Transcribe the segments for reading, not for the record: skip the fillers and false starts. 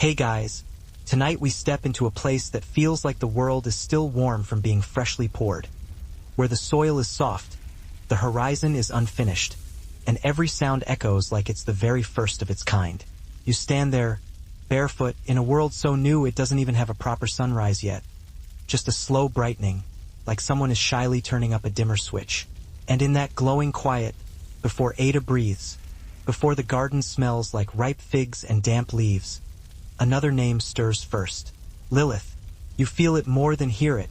Hey guys, tonight we step into a place that feels like the world is still warm from being freshly poured, where the soil is soft, the horizon is unfinished, and every sound echoes like it's the very first of its kind. You stand there, barefoot, in a world so new it doesn't even have a proper sunrise yet. Just a slow brightening, like someone is shyly turning up a dimmer switch. And in that glowing quiet, before Ada breathes, before the garden smells like ripe figs and damp leaves, another name stirs first. Lilith. You feel it more than hear it,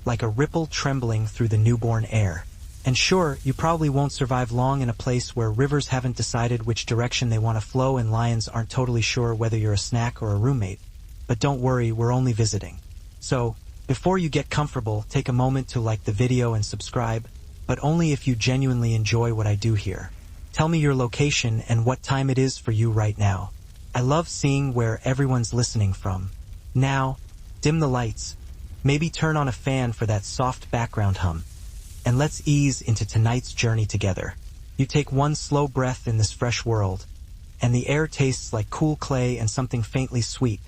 like a ripple trembling through the newborn air. And sure, you probably won't survive long in a place where rivers haven't decided which direction they want to flow and lions aren't totally sure whether you're a snack or a roommate. But don't worry, we're only visiting. So, before you get comfortable, take a moment to like the video and subscribe, but only if you genuinely enjoy what I do here. Tell me your location and what time it is for you right now. I love seeing where everyone's listening from. Now, dim the lights, maybe turn on a fan for that soft background hum, and let's ease into tonight's journey together. You take one slow breath in this fresh world, and the air tastes like cool clay and something faintly sweet,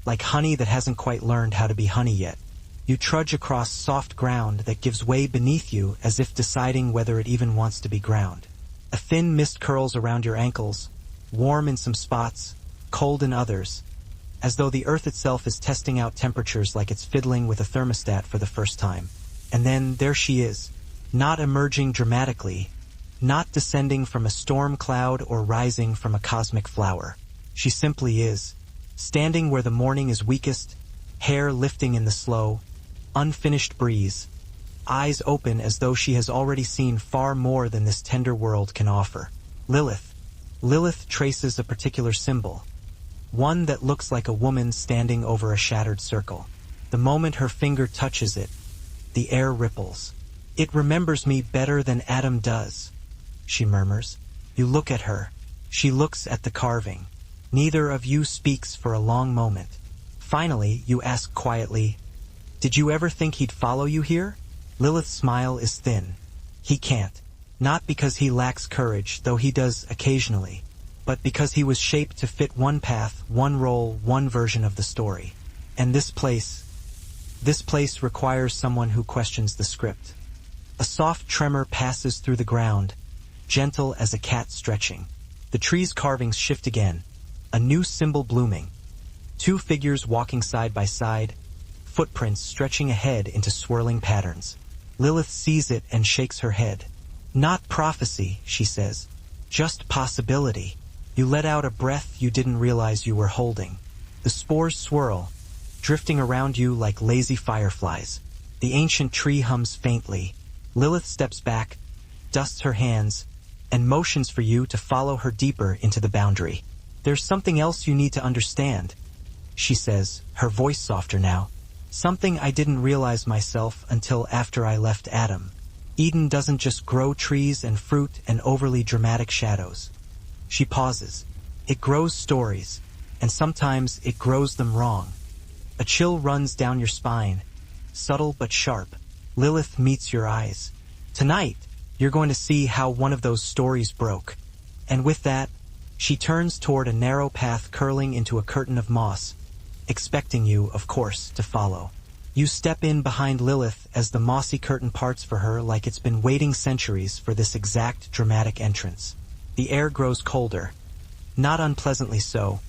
like honey that hasn't quite learned how to be honey yet. You trudge across soft ground that gives way beneath you as if deciding whether it even wants to be ground. A thin mist curls around your ankles, warm in some spots, cold in others, as though the earth itself is testing out temperatures like it's fiddling with a thermostat for the first time. And then there she is, not emerging dramatically, not descending from a storm cloud or rising from a cosmic flower. She simply is, standing where the morning is weakest, hair lifting in the slow, unfinished breeze, eyes open as though she has already seen far more than this tender world can offer. Lilith. Lilith traces a particular symbol, one that looks like a woman standing over a shattered circle. The moment her finger touches it, the air ripples. It remembers me better than Adam does, she murmurs. You look at her. She looks at the carving. Neither of you speaks for a long moment. Finally, you ask quietly, "Did you ever think he'd follow you here?" Lilith's smile is thin. He can't. Not because he lacks courage, though he does occasionally, but because he was shaped to fit one path, one role, one version of the story. And this place requires someone who questions the script. A soft tremor passes through the ground, gentle as a cat stretching. The tree's carvings shift again, a new symbol blooming. Two figures walking side by side, footprints stretching ahead into swirling patterns. Lilith sees it and shakes her head. Not prophecy, she says, just possibility. You let out a breath you didn't realize you were holding. The spores swirl, drifting around you like lazy fireflies. The ancient tree hums faintly. Lilith steps back, dusts her hands, and motions for you to follow her deeper into the boundary. There's something else you need to understand, she says, her voice softer now. Something I didn't realize myself until after I left Adam. Eden doesn't just grow trees and fruit and overly dramatic shadows. She pauses. It grows stories, and sometimes it grows them wrong. A chill runs down your spine, subtle but sharp. Lilith meets your eyes. Tonight, you're going to see how one of those stories broke. And with that, she turns toward a narrow path curling into a curtain of moss, expecting you, of course, to follow. You step in behind Lilith as the mossy curtain parts for her like it's been waiting centuries for this exact dramatic entrance. The air grows colder, not unpleasantly so,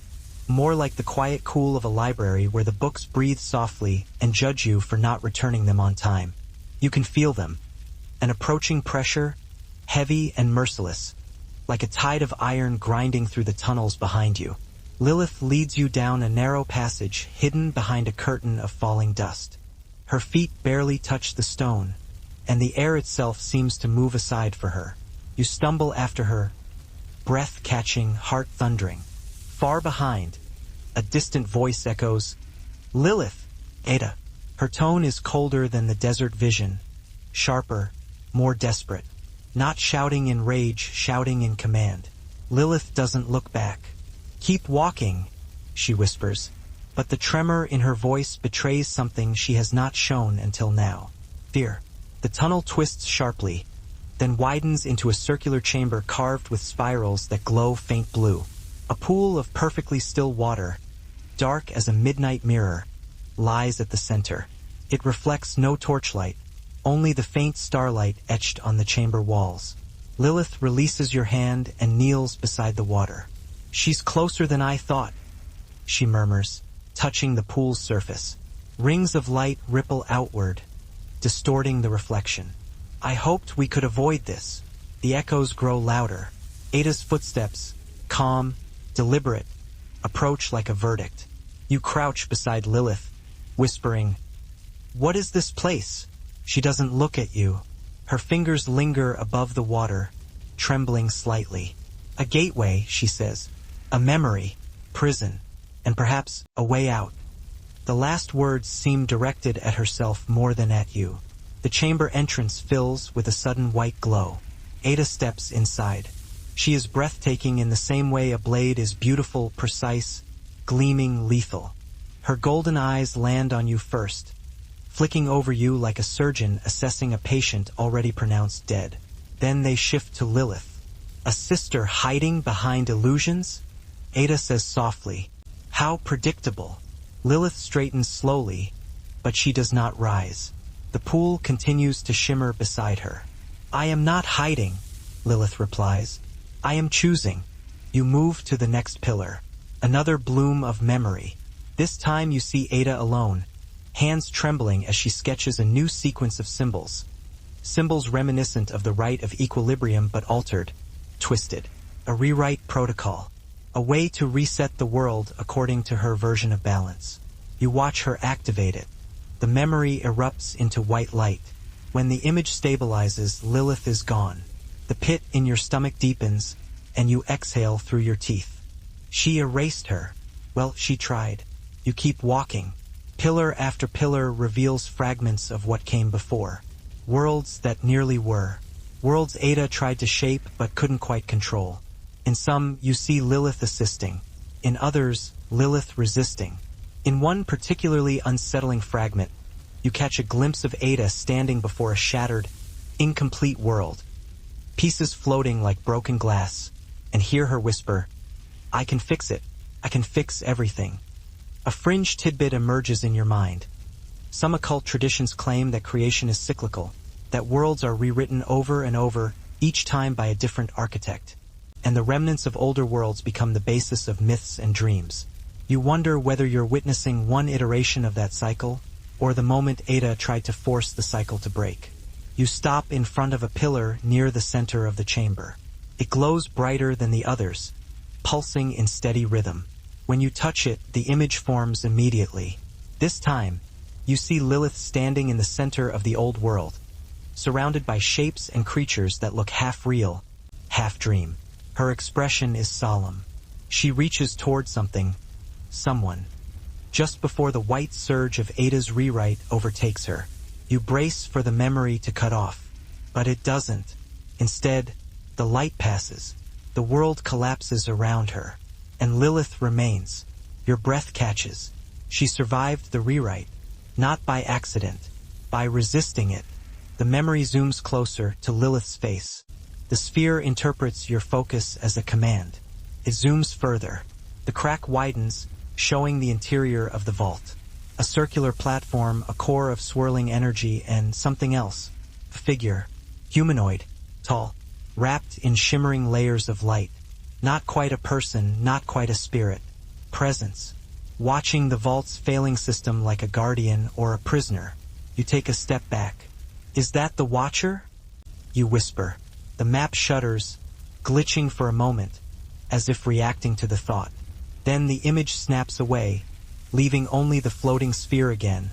more like the quiet cool of a library where the books breathe softly and judge you for not returning them on time. You can feel them, an approaching pressure, heavy and merciless, like a tide of iron grinding through the tunnels behind you. Lilith leads you down a narrow passage hidden behind a curtain of falling dust. Her feet barely touch the stone, and the air itself seems to move aside for her. You stumble after her, breath-catching, heart-thundering. Far behind, a distant voice echoes, "Lilith, Ada." Her tone is colder than the desert vision, sharper, more desperate. Not shouting in rage, shouting in command. Lilith doesn't look back. "Keep walking," she whispers, but the tremor in her voice betrays something she has not shown until now. Fear. The tunnel twists sharply, then widens into a circular chamber carved with spirals that glow faint blue. A pool of perfectly still water, dark as a midnight mirror, lies at the center. It reflects no torchlight, only the faint starlight etched on the chamber walls. Lilith releases your hand and kneels beside the water. "She's closer than I thought," she murmurs, touching the pool's surface. Rings of light ripple outward, distorting the reflection. "I hoped we could avoid this." The echoes grow louder. Ada's footsteps, calm, deliberate, approach like a verdict. You crouch beside Lilith, whispering, "What is this place?" She doesn't look at you. Her fingers linger above the water, trembling slightly. "A gateway," she says. "A memory, prison, and perhaps a way out." The last words seem directed at herself more than at you. The chamber entrance fills with a sudden white glow. Ada steps inside. She is breathtaking in the same way a blade is beautiful, precise, gleaming, lethal. Her golden eyes land on you first, flicking over you like a surgeon assessing a patient already pronounced dead. Then they shift to Lilith. "A sister hiding behind illusions?" Ada says softly. "How predictable." Lilith straightens slowly, but she does not rise. The pool continues to shimmer beside her. "I am not hiding," Lilith replies. "I am choosing." You move to the next pillar. Another bloom of memory. This time you see Ada alone, hands trembling as she sketches a new sequence of symbols. Symbols reminiscent of the rite of equilibrium but altered, twisted. A rewrite protocol. A way to reset the world according to her version of balance. You watch her activate it. The memory erupts into white light. When the image stabilizes, Lilith is gone. The pit in your stomach deepens, and you exhale through your teeth. She erased her. Well, she tried. You keep walking. Pillar after pillar reveals fragments of what came before. Worlds that nearly were. Worlds Ada tried to shape but couldn't quite control. In some, you see Lilith assisting. In others, Lilith resisting. In one particularly unsettling fragment, you catch a glimpse of Ada standing before a shattered, incomplete world. Pieces floating like broken glass, and hear her whisper, "I can fix it. I can fix everything." A fringe tidbit emerges in your mind. Some occult traditions claim that creation is cyclical, that worlds are rewritten over and over, each time by a different architect, and the remnants of older worlds become the basis of myths and dreams. You wonder whether you're witnessing one iteration of that cycle, or the moment Ada tried to force the cycle to break. You stop in front of a pillar near the center of the chamber. It glows brighter than the others, pulsing in steady rhythm. When you touch it, the image forms immediately. This time, you see Lilith standing in the center of the old world, surrounded by shapes and creatures that look half real, half dream. Her expression is solemn. She reaches toward something, someone. Just before the white surge of Ada's rewrite overtakes her, you brace for the memory to cut off. But it doesn't. Instead, the light passes. The world collapses around her, and Lilith remains. Your breath catches. She survived the rewrite, not by accident, by resisting it. The memory zooms closer to Lilith's face. The sphere interprets your focus as a command. It zooms further. The crack widens, showing the interior of the vault. A circular platform, a core of swirling energy, and something else. A figure. Humanoid. Tall. Wrapped in shimmering layers of light. Not quite a person, not quite a spirit. Presence. Watching the vault's failing system like a guardian or a prisoner. You take a step back. "Is that the Watcher?" You whisper. The map shudders, glitching for a moment, as if reacting to the thought. Then the image snaps away, leaving only the floating sphere again,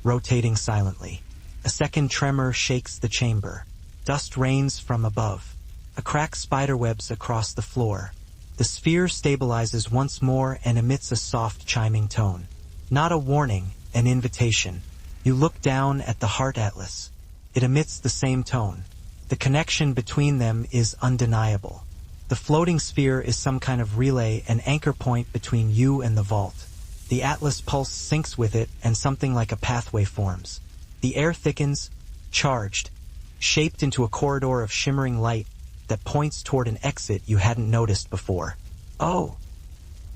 rotating silently. A second tremor shakes the chamber. Dust rains from above. A crack spiderwebs across the floor. The sphere stabilizes once more and emits a soft chiming tone. Not a warning, an invitation. You look down at the Heart Atlas. It emits the same tone. The connection between them is undeniable. The floating sphere is some kind of relay, an anchor point between you and the vault. The Atlas pulse syncs with it, and something like a pathway forms. The air thickens, charged, shaped into a corridor of shimmering light that points toward an exit you hadn't noticed before. "Oh,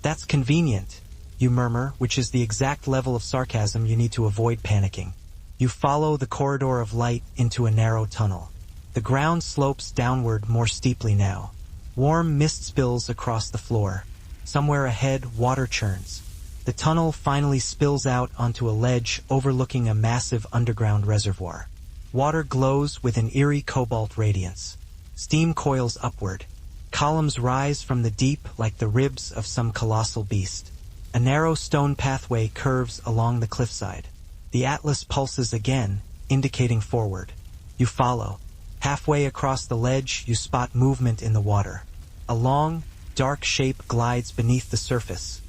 that's convenient," you murmur, which is the exact level of sarcasm you need to avoid panicking. You follow the corridor of light into a narrow tunnel. The ground slopes downward more steeply now. Warm mist spills across the floor. Somewhere ahead, water churns. The tunnel finally spills out onto a ledge overlooking a massive underground reservoir. Water glows with an eerie cobalt radiance. Steam coils upward. Columns rise from the deep like the ribs of some colossal beast. A narrow stone pathway curves along the cliffside. The atlas pulses again, indicating forward. You follow. Halfway across the ledge, you spot movement in the water. A long, dark shape glides beneath the surface.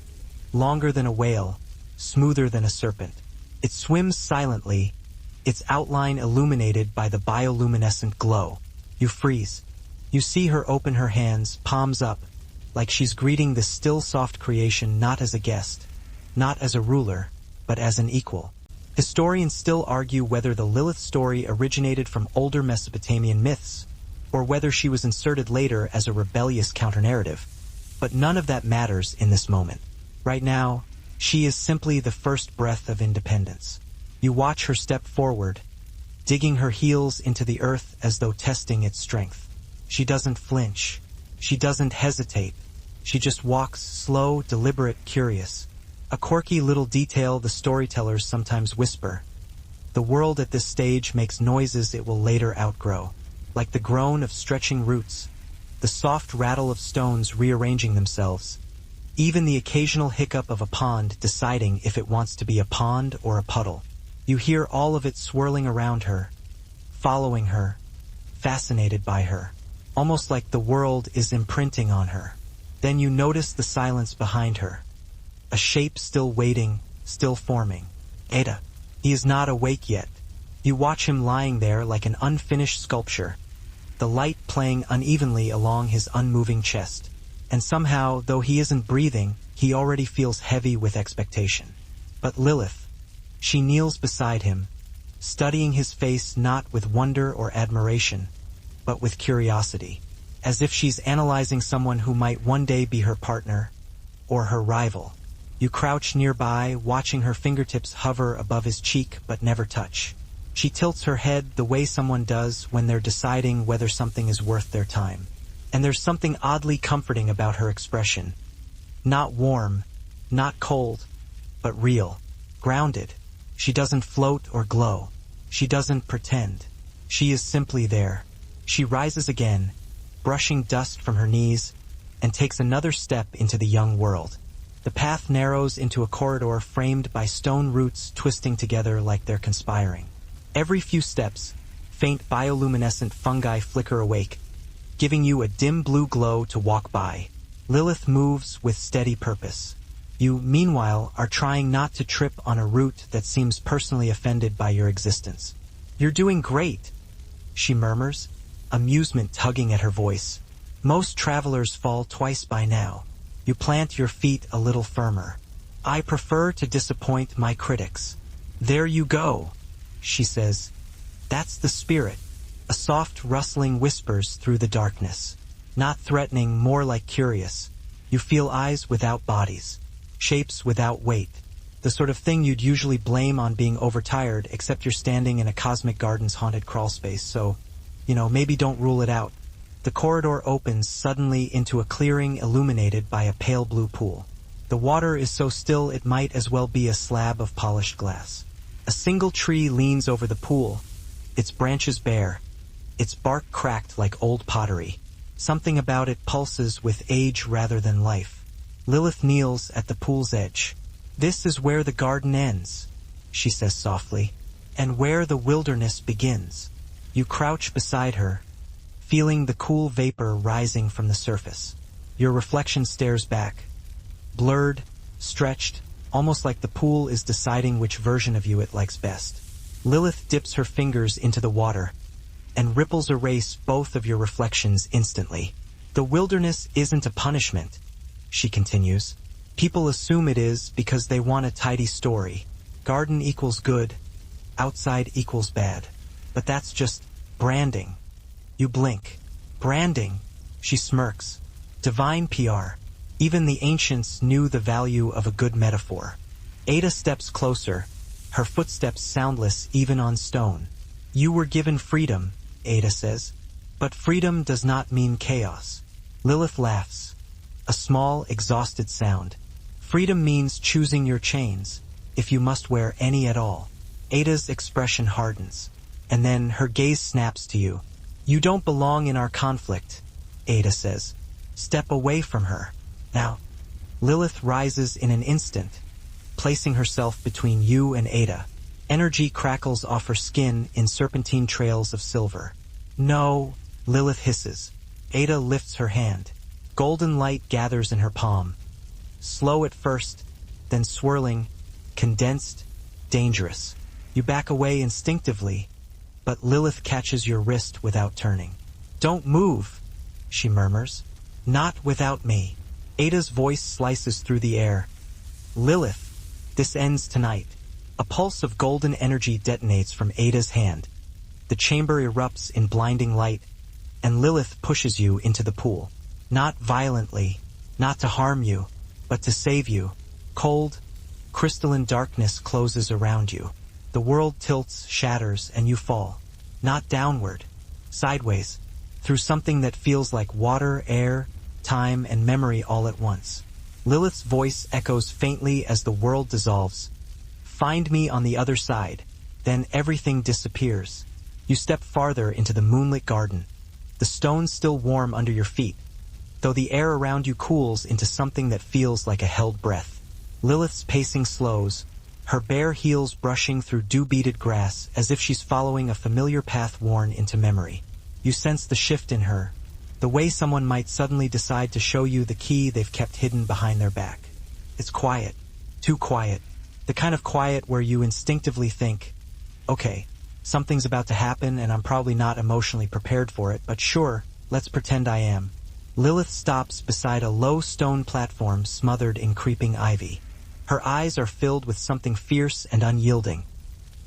Longer than a whale, smoother than a serpent. It swims silently, its outline illuminated by the bioluminescent glow. You freeze. You see her open her hands, palms up, like she's greeting this still soft creation not as a guest, not as a ruler, but as an equal. Historians still argue whether the Lilith story originated from older Mesopotamian myths, or whether she was inserted later as a rebellious counternarrative. But none of that matters in this moment. Right now, she is simply the first breath of independence. You watch her step forward, digging her heels into the earth as though testing its strength. She doesn't flinch. She doesn't hesitate. She just walks, slow, deliberate, curious. A quirky little detail the storytellers sometimes whisper. The world at this stage makes noises it will later outgrow, like the groan of stretching roots, the soft rattle of stones rearranging themselves, even the occasional hiccup of a pond deciding if it wants to be a pond or a puddle. You hear all of it swirling around her, following her, fascinated by her, almost like the world is imprinting on her. Then you notice the silence behind her. A shape still waiting, still forming. Ada. He is not awake yet. You watch him lying there like an unfinished sculpture, the light playing unevenly along his unmoving chest. And somehow, though he isn't breathing, he already feels heavy with expectation. But Lilith, she kneels beside him, studying his face not with wonder or admiration, but with curiosity, as if she's analyzing someone who might one day be her partner or her rival. You crouch nearby, watching her fingertips hover above his cheek but never touch. She tilts her head the way someone does when they're deciding whether something is worth their time. And there's something oddly comforting about her expression. Not warm, not cold, but real, grounded. She doesn't float or glow. She doesn't pretend. She is simply there. She rises again, brushing dust from her knees, and takes another step into the young world. The path narrows into a corridor framed by stone roots twisting together like they're conspiring. Every few steps, faint bioluminescent fungi flicker awake, giving you a dim blue glow to walk by. Lilith moves with steady purpose. You, meanwhile, are trying not to trip on a root that seems personally offended by your existence. "You're doing great," she murmurs, amusement tugging at her voice. "Most travelers fall twice by now. You plant your feet a little firmer. I prefer to disappoint my critics." "There you go," she says. "That's the spirit." A soft rustling whispers through the darkness. Not threatening, more like curious. You feel eyes without bodies, shapes without weight. The sort of thing you'd usually blame on being overtired, except you're standing in a cosmic garden's haunted crawlspace, so, maybe don't rule it out. The corridor opens suddenly into a clearing illuminated by a pale blue pool. The water is so still it might as well be a slab of polished glass. A single tree leans over the pool, its branches bare, its bark cracked like old pottery. Something about it pulses with age rather than life. Lilith kneels at the pool's edge. "This is where the garden ends," she says softly, "and where the wilderness begins." You crouch beside her, feeling the cool vapor rising from the surface. Your reflection stares back, blurred, stretched, almost like the pool is deciding which version of you it likes best. Lilith dips her fingers into the water, and ripples erase both of your reflections instantly. "The wilderness isn't a punishment," she continues. "People assume it is because they want a tidy story. Garden equals good, outside equals bad. But that's just branding." You blink. "Branding," she smirks. "Divine PR. Even the ancients knew the value of a good metaphor. Ada steps closer, her footsteps soundless even on stone. You were given freedom, Ada says. But freedom does not mean chaos. Lilith laughs. A small, exhausted sound. Freedom means choosing your chains, if you must wear any at all. Ada's expression hardens. And then her gaze snaps to you. You don't belong in our conflict, Ada says. Step away from her. Now. Lilith rises in an instant, placing herself between you and Ada. Energy crackles off her skin in serpentine trails of silver. No, Lilith hisses. Ada lifts her hand. Golden light gathers in her palm. Slow at first, then swirling, condensed, dangerous. You back away instinctively, but Lilith catches your wrist without turning. Don't move, she murmurs. Not without me. Ada's voice slices through the air. Lilith, this ends tonight. A pulse of golden energy detonates from Ada's hand. The chamber erupts in blinding light, and Lilith pushes you into the pool. Not violently, not to harm you, but to save you. Cold, crystalline darkness closes around you. The world tilts, shatters, and you fall. Not downward, sideways, through something that feels like water, air, time, and memory all at once. Lilith's voice echoes faintly as the world dissolves. Find me on the other side. Then everything disappears. You step farther into the moonlit garden. The stones still warm under your feet, though the air around you cools into something that feels like a held breath. Lilith's pacing slows, her bare heels brushing through dew-beaded grass as if she's following a familiar path worn into memory. You sense the shift in her, the way someone might suddenly decide to show you the key they've kept hidden behind their back. It's quiet, too quiet, the kind of quiet where you instinctively think, okay, something's about to happen and I'm probably not emotionally prepared for it, but sure, let's pretend I am. Lilith stops beside a low stone platform smothered in creeping ivy. Her eyes are filled with something fierce and unyielding,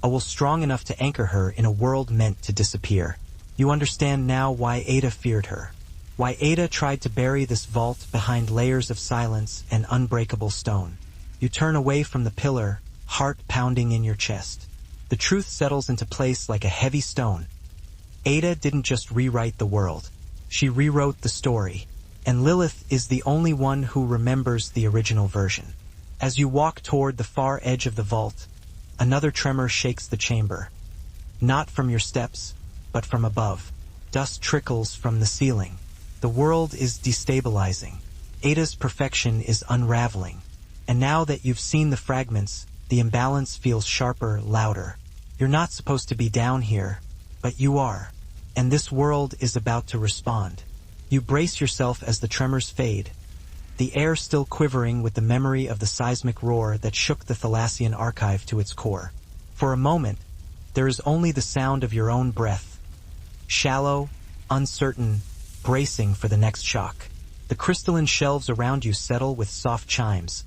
a will strong enough to anchor her in a world meant to disappear. You understand now why Ada feared her. Why Ada tried to bury this vault behind layers of silence and unbreakable stone. You turn away from the pillar, heart pounding in your chest. The truth settles into place like a heavy stone. Ada didn't just rewrite the world. She rewrote the story. And Lilith is the only one who remembers the original version. As you walk toward the far edge of the vault, another tremor shakes the chamber. Not from your steps, but from above. Dust trickles from the ceiling. The world is destabilizing. Ada's perfection is unraveling. And now that you've seen the fragments, the imbalance feels sharper, louder. You're not supposed to be down here, but you are. And this world is about to respond. You brace yourself as the tremors fade, the air still quivering with the memory of the seismic roar that shook the Thalassian archive to its core. For a moment, there is only the sound of your own breath. Shallow, uncertain, bracing for the next shock. The crystalline shelves around you settle with soft chimes,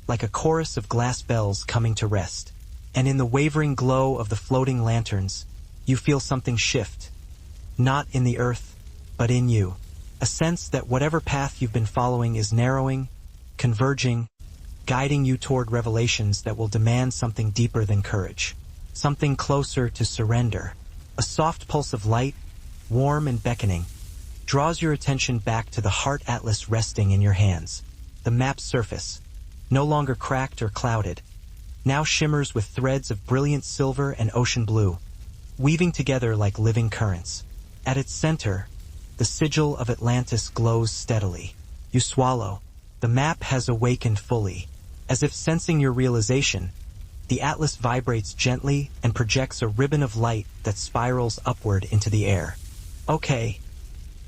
like a chorus of glass bells coming to rest. And in the wavering glow of the floating lanterns, you feel something shift. Not in the earth, but in you. A sense that whatever path you've been following is narrowing, converging, guiding you toward revelations that will demand something deeper than courage. Something closer to surrender. A soft pulse of light, warm and beckoning, draws your attention back to the heart atlas resting in your hands. The map's surface, no longer cracked or clouded, now shimmers with threads of brilliant silver and ocean blue, weaving together like living currents. At its center, the sigil of Atlantis glows steadily. You swallow. The map has awakened fully. As if sensing your realization, the atlas vibrates gently and projects a ribbon of light that spirals upward into the air. Okay,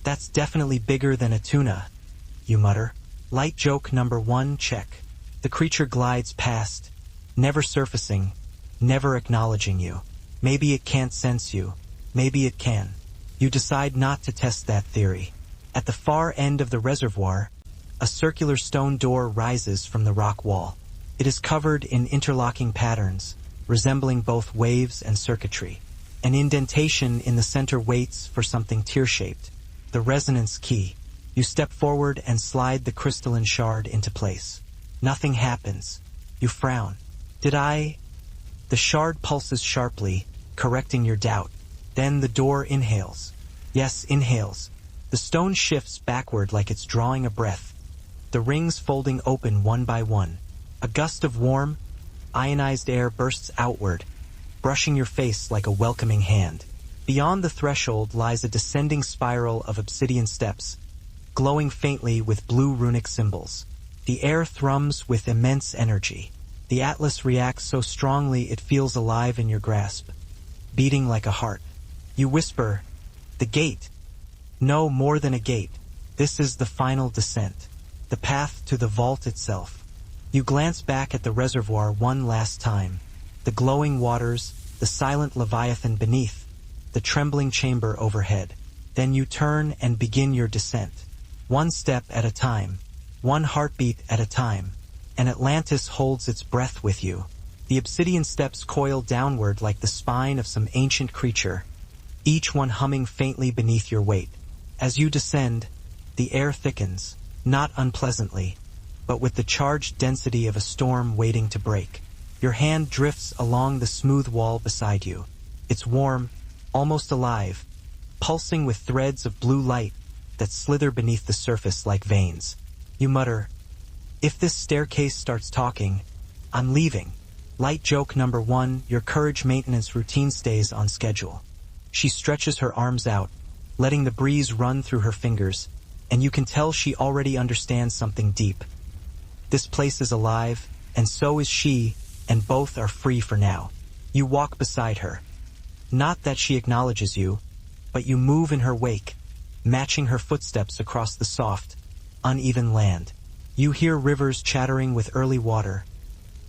that's definitely bigger than a tuna, you mutter. Light joke number 1, check. The creature glides past, never surfacing, never acknowledging you. Maybe it can't sense you. Maybe it can. You decide not to test that theory. At the far end of the reservoir, a circular stone door rises from the rock wall. It is covered in interlocking patterns, resembling both waves and circuitry. An indentation in the center waits for something tear-shaped, the resonance key. You step forward and slide the crystalline shard into place. Nothing happens. You frown. Did I? The shard pulses sharply, correcting your doubt. Then the door inhales. Yes, inhales. The stone shifts backward like it's drawing a breath. The rings folding open one by one. A gust of warm, ionized air bursts outward, brushing your face like a welcoming hand. Beyond the threshold lies a descending spiral of obsidian steps, glowing faintly with blue runic symbols. The air thrums with immense energy. The atlas reacts so strongly it feels alive in your grasp, beating like a heart. You whisper, "The gate." No, more than a gate. This is the final descent, the path to the vault itself. You glance back at the reservoir one last time. The glowing waters, the silent leviathan beneath, the trembling chamber overhead. Then you turn and begin your descent. One step at a time, one heartbeat at a time. And Atlantis holds its breath with you. The obsidian steps coil downward like the spine of some ancient creature, each one humming faintly beneath your weight. As you descend, the air thickens, not unpleasantly, but with the charged density of a storm waiting to break. Your hand drifts along the smooth wall beside you. It's warm, almost alive, pulsing with threads of blue light that slither beneath the surface like veins. You mutter, "If this staircase starts talking, I'm leaving." Light joke number 1, your courage maintenance routine stays on schedule. She stretches her arms out, letting the breeze run through her fingers, and you can tell she already understands something deep. This place is alive, and so is she, and both are free for now. You walk beside her. Not that she acknowledges you, but you move in her wake, matching her footsteps across the soft, uneven land. You hear rivers chattering with early water,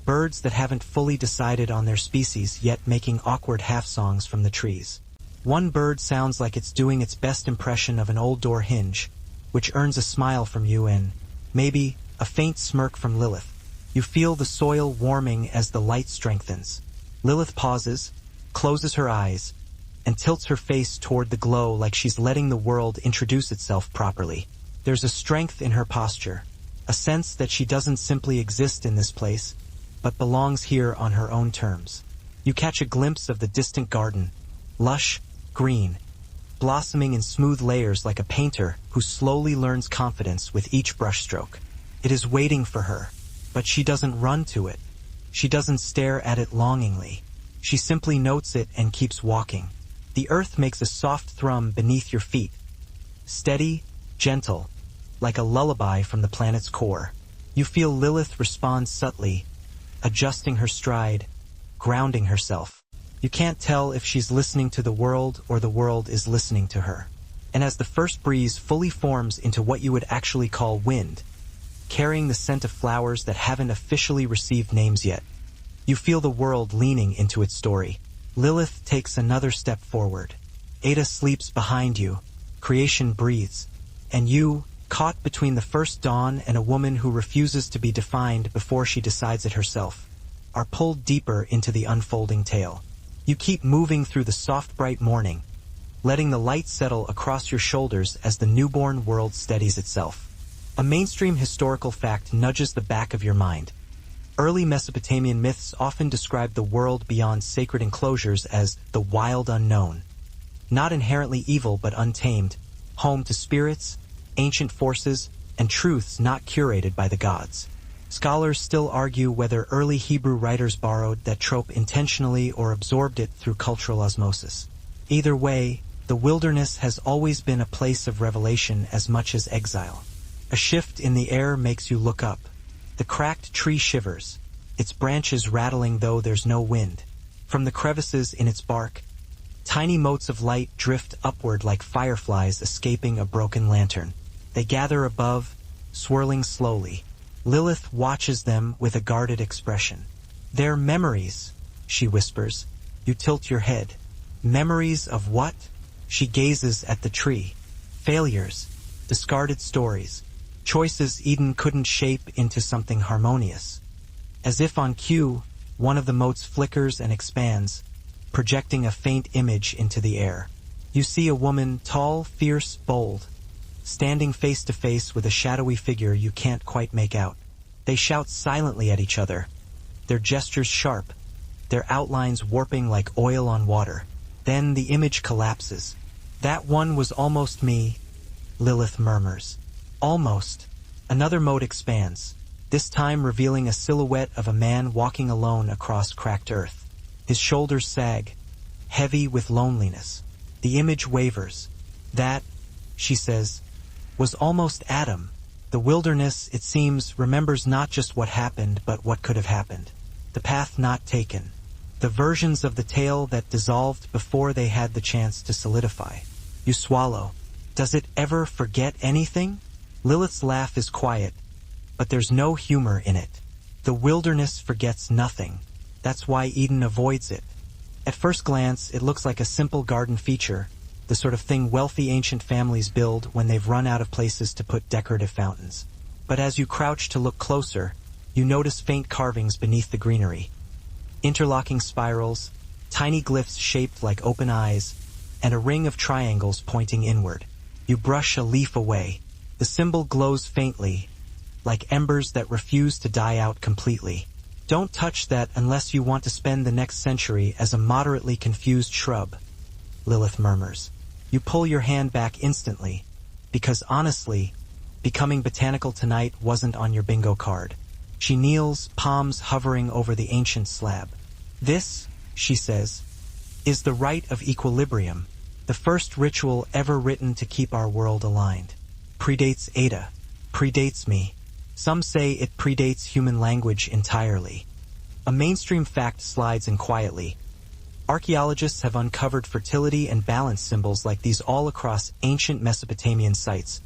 birds that haven't fully decided on their species yet making awkward half-songs from the trees. One bird sounds like it's doing its best impression of an old door hinge, which earns a smile from you and, maybe, a faint smirk from Lilith. You feel the soil warming as the light strengthens. Lilith pauses, closes her eyes, and tilts her face toward the glow like she's letting the world introduce itself properly. There's a strength in her posture, a sense that she doesn't simply exist in this place, but belongs here on her own terms. You catch a glimpse of the distant garden, lush, green, blossoming in smooth layers like a painter who slowly learns confidence with each brushstroke. It is waiting for her, but she doesn't run to it. She doesn't stare at it longingly. She simply notes it and keeps walking. The earth makes a soft thrum beneath your feet, steady, gentle, like a lullaby from the planet's core. You feel Lilith respond subtly, adjusting her stride, grounding herself. You can't tell if she's listening to the world or the world is listening to her. And as the first breeze fully forms into what you would actually call wind, carrying the scent of flowers that haven't officially received names yet, you feel the world leaning into its story. Lilith takes another step forward. Ada sleeps behind you. Creation breathes. And you, caught between the first dawn and a woman who refuses to be defined before she decides it herself, are pulled deeper into the unfolding tale. You keep moving through the soft, bright morning, letting the light settle across your shoulders as the newborn world steadies itself. A mainstream historical fact nudges the back of your mind. Early Mesopotamian myths often described the world beyond sacred enclosures as the wild unknown. Not inherently evil but untamed, home to spirits, ancient forces, and truths not curated by the gods. Scholars still argue whether early Hebrew writers borrowed that trope intentionally or absorbed it through cultural osmosis. Either way, the wilderness has always been a place of revelation as much as exile. A shift in the air makes you look up. The cracked tree shivers, its branches rattling though there's no wind. From the crevices in its bark, tiny motes of light drift upward like fireflies escaping a broken lantern. They gather above, swirling slowly. Lilith watches them with a guarded expression. "They're memories," she whispers. You tilt your head. "Memories of what?" She gazes at the tree. "Failures, discarded stories, choices Eden couldn't shape into something harmonious." As if on cue, one of the motes flickers and expands, projecting a faint image into the air. You see a woman, tall, fierce, bold, standing face to face with a shadowy figure you can't quite make out. They shout silently at each other, their gestures sharp, their outlines warping like oil on water. Then the image collapses. "That one was almost me," Lilith murmurs. "Almost." Another mote expands, this time revealing a silhouette of a man walking alone across cracked earth. His shoulders sag, heavy with loneliness. The image wavers. "That," she says, "was almost Adam." The wilderness, it seems, remembers not just what happened, but what could have happened. The path not taken. The versions of the tale that dissolved before they had the chance to solidify. You swallow. Does it ever forget anything? Lilith's laugh is quiet, but there's no humor in it. The wilderness forgets nothing. That's why Eden avoids it. At first glance, it looks like a simple garden feature, the sort of thing wealthy ancient families build when they've run out of places to put decorative fountains. But as you crouch to look closer, you notice faint carvings beneath the greenery. Interlocking spirals, tiny glyphs shaped like open eyes, and a ring of triangles pointing inward. You brush a leaf away. The symbol glows faintly, like embers that refuse to die out completely. Don't touch that unless you want to spend the next century as a moderately confused shrub, Lilith murmurs. You pull your hand back instantly, because honestly, becoming botanical tonight wasn't on your bingo card. She kneels, palms hovering over the ancient slab. "This," she says, "is the rite of equilibrium, the first ritual ever written to keep our world aligned. Predates Ada, predates me. Some say it predates human language entirely." A mainstream fact slides in quietly. Archaeologists have uncovered fertility and balance symbols like these all across ancient Mesopotamian sites,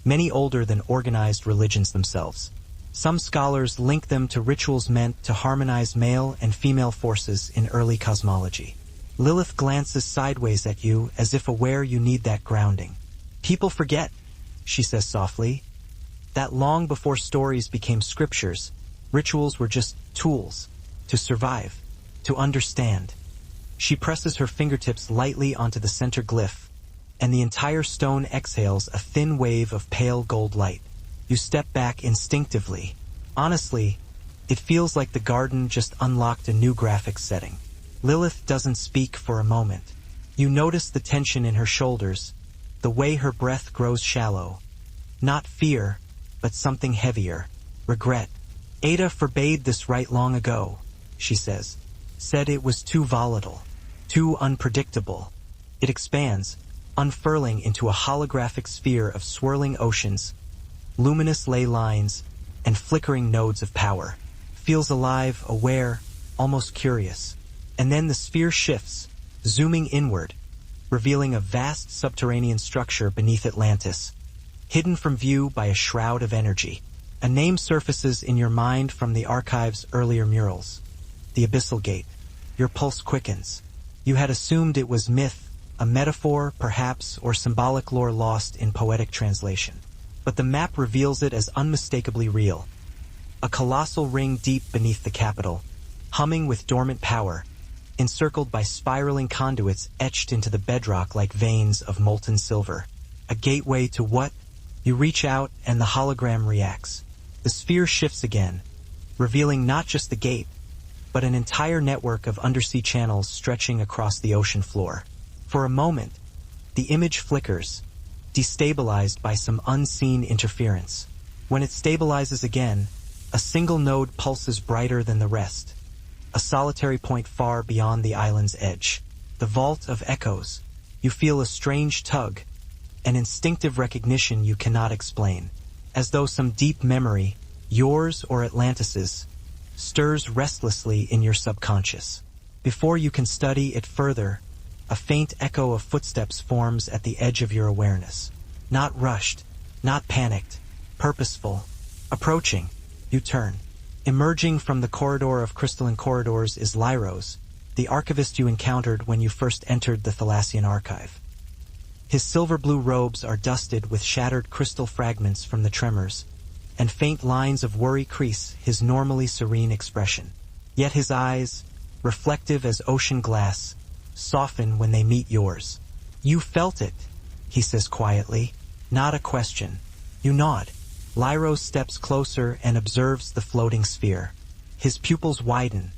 many older than organized religions themselves. Some scholars link them to rituals meant to harmonize male and female forces in early cosmology. Lilith glances sideways at you as if aware you need that grounding. "People forget," she says softly, "that long before stories became scriptures, rituals were just tools to survive, to understand." She presses her fingertips lightly onto the center glyph, and the entire stone exhales a thin wave of pale gold light. You step back instinctively. Honestly, it feels like the garden just unlocked a new graphics setting. Lilith doesn't speak for a moment. You notice the tension in her shoulders, the way her breath grows shallow. Not fear, but something heavier. Regret. "Ada forbade this rite long ago," she says. "Said it was too volatile, too unpredictable." It expands, unfurling into a holographic sphere of swirling oceans, luminous ley lines, and flickering nodes of power. Feels alive, aware, almost curious. And then the sphere shifts, zooming inward, revealing a vast subterranean structure beneath Atlantis, hidden from view by a shroud of energy. A name surfaces in your mind from the archive's earlier murals. The Abyssal Gate. Your pulse quickens. You had assumed it was myth, a metaphor, perhaps, or symbolic lore lost in poetic translation. But the map reveals it as unmistakably real. A colossal ring deep beneath the capital, humming with dormant power, encircled by spiraling conduits etched into the bedrock like veins of molten silver. A gateway to what? You reach out and the hologram reacts. The sphere shifts again, revealing not just the gate, but an entire network of undersea channels stretching across the ocean floor. For a moment, the image flickers, destabilized by some unseen interference. When it stabilizes again, a single node pulses brighter than the rest, a solitary point far beyond the island's edge. The vault of echoes. You feel a strange tug, an instinctive recognition you cannot explain, as though some deep memory, yours or Atlantis's, stirs restlessly in your subconscious. Before you can study it further, a faint echo of footsteps forms at the edge of your awareness. Not rushed, not panicked, purposeful. Approaching, you turn. Emerging from the corridor of crystalline corridors is Lyros, the archivist you encountered when you first entered the Thalassian archive. His silver-blue robes are dusted with shattered crystal fragments from the tremors, and faint lines of worry crease his normally serene expression. Yet his eyes, reflective as ocean glass, soften when they meet yours. "You felt it," he says quietly. Not a question. You nod. Lyros steps closer and observes the floating sphere. His pupils widen,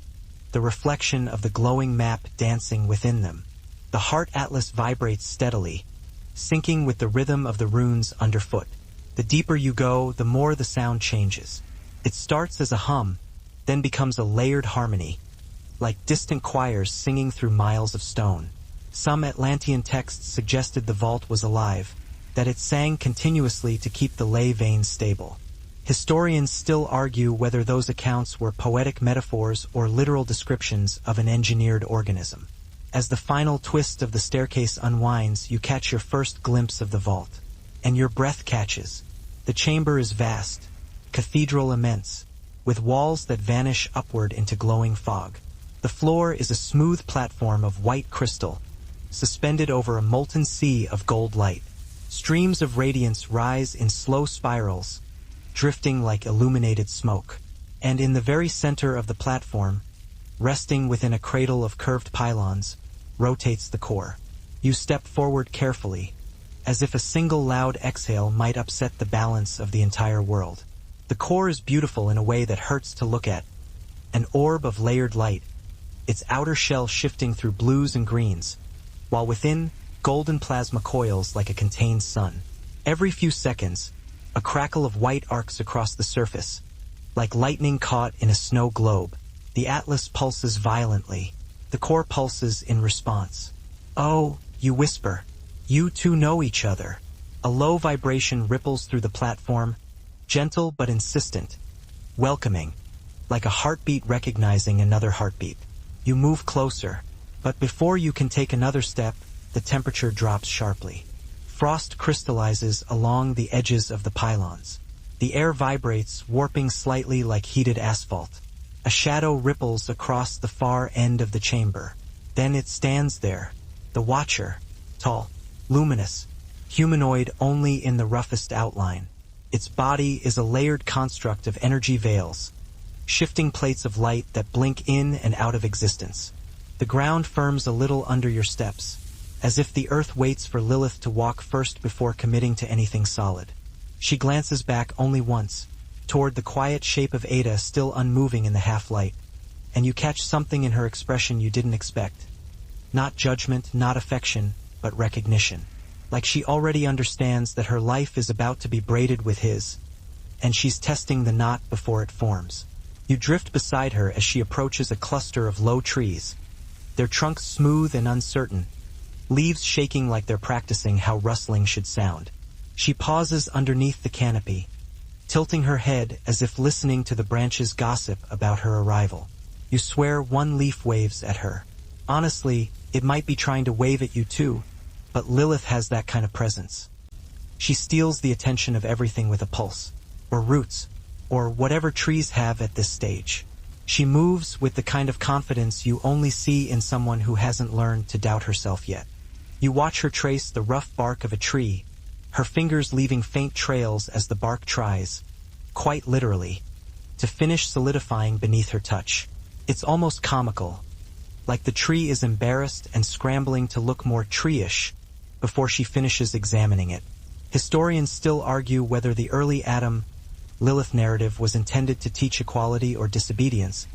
the reflection of the glowing map dancing within them. The heart atlas vibrates steadily, syncing with the rhythm of the runes underfoot. The deeper you go, the more the sound changes. It starts as a hum, then becomes a layered harmony, like distant choirs singing through miles of stone. Some Atlantean texts suggested the vault was alive, that it sang continuously to keep the ley veins stable. Historians still argue whether those accounts were poetic metaphors or literal descriptions of an engineered organism. As the final twist of the staircase unwinds, you catch your first glimpse of the vault. And your breath catches. The chamber is vast, cathedral immense, with walls that vanish upward into glowing fog. The floor is a smooth platform of white crystal, suspended over a molten sea of gold light. Streams of radiance rise in slow spirals, drifting like illuminated smoke. And in the very center of the platform, resting within a cradle of curved pylons, rotates the core. You step forward carefully, as if a single loud exhale might upset the balance of the entire world. The core is beautiful in a way that hurts to look at. An orb of layered light, its outer shell shifting through blues and greens, while within, golden plasma coils like a contained sun. Every few seconds, a crackle of white arcs across the surface, like lightning caught in a snow globe. The atlas pulses violently. The core pulses in response. "Oh," you whisper. "You two know each other." A low vibration ripples through the platform, gentle but insistent, welcoming, like a heartbeat recognizing another heartbeat. You move closer, but before you can take another step, the temperature drops sharply. Frost crystallizes along the edges of the pylons. The air vibrates, warping slightly like heated asphalt. A shadow ripples across the far end of the chamber. Then it stands there, the Watcher, tall, luminous, humanoid only in the roughest outline. Its body is a layered construct of energy veils, shifting plates of light that blink in and out of existence. The ground firms a little under your steps, as if the earth waits for Lilith to walk first before committing to anything solid. She glances back only once, toward the quiet shape of Ada still unmoving in the half-light, and you catch something in her expression you didn't expect. Not judgment, not affection, but recognition. Like she already understands that her life is about to be braided with his, and she's testing the knot before it forms. You drift beside her as she approaches a cluster of low trees, their trunks smooth and uncertain, leaves shaking like they're practicing how rustling should sound. She pauses underneath the canopy, tilting her head as if listening to the branches gossip about her arrival. You swear one leaf waves at her. Honestly, it might be trying to wave at you too, but Lilith has that kind of presence. She steals the attention of everything with a pulse, or roots, or whatever trees have at this stage. She moves with the kind of confidence you only see in someone who hasn't learned to doubt herself yet. You watch her trace the rough bark of a tree, her fingers leaving faint trails as the bark tries, quite literally, to finish solidifying beneath her touch. It's almost comical, like the tree is embarrassed and scrambling to look more tree-ish before she finishes examining it. Historians still argue whether the early Adam-Lilith narrative was intended to teach equality or disobedience,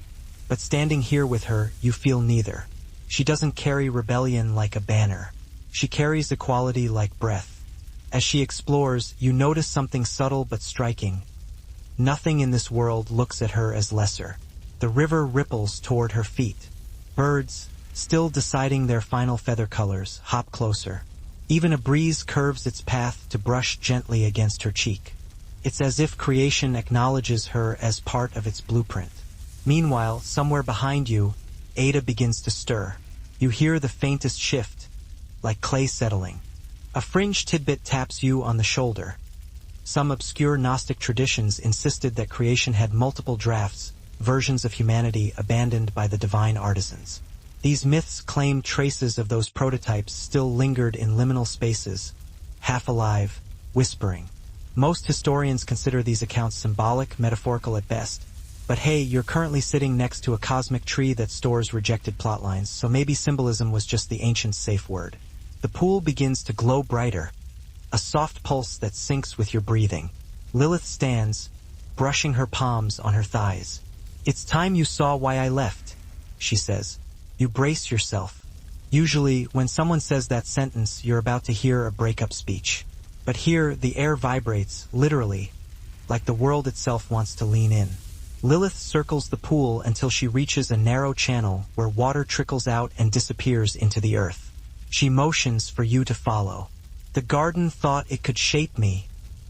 but standing here with her, you feel neither. She doesn't carry rebellion like a banner. She carries equality like breath. As she explores, you notice something subtle but striking. Nothing in this world looks at her as lesser. The river ripples toward her feet. Birds, still deciding their final feather colors, hop closer. Even a breeze curves its path to brush gently against her cheek. It's as if creation acknowledges her as part of its blueprint. Meanwhile, somewhere behind you, Ada begins to stir. You hear the faintest shift, like clay settling. A fringe tidbit taps you on the shoulder. Some obscure Gnostic traditions insisted that creation had multiple drafts, versions of humanity abandoned by the divine artisans. These myths claim traces of those prototypes still lingered in liminal spaces, half alive, whispering. Most historians consider these accounts symbolic, metaphorical at best. But hey, you're currently sitting next to a cosmic tree that stores rejected plotlines, so maybe symbolism was just the ancient safe word. The pool begins to glow brighter, a soft pulse that syncs with your breathing. Lilith stands, brushing her palms on her thighs. "It's time you saw why I left," she says. You brace yourself. Usually, when someone says that sentence, you're about to hear a breakup speech. But here, the air vibrates, literally, like the world itself wants to lean in. Lilith circles the pool until she reaches a narrow channel where water trickles out and disappears into the earth. She motions for you to follow. "The garden thought it could shape me,"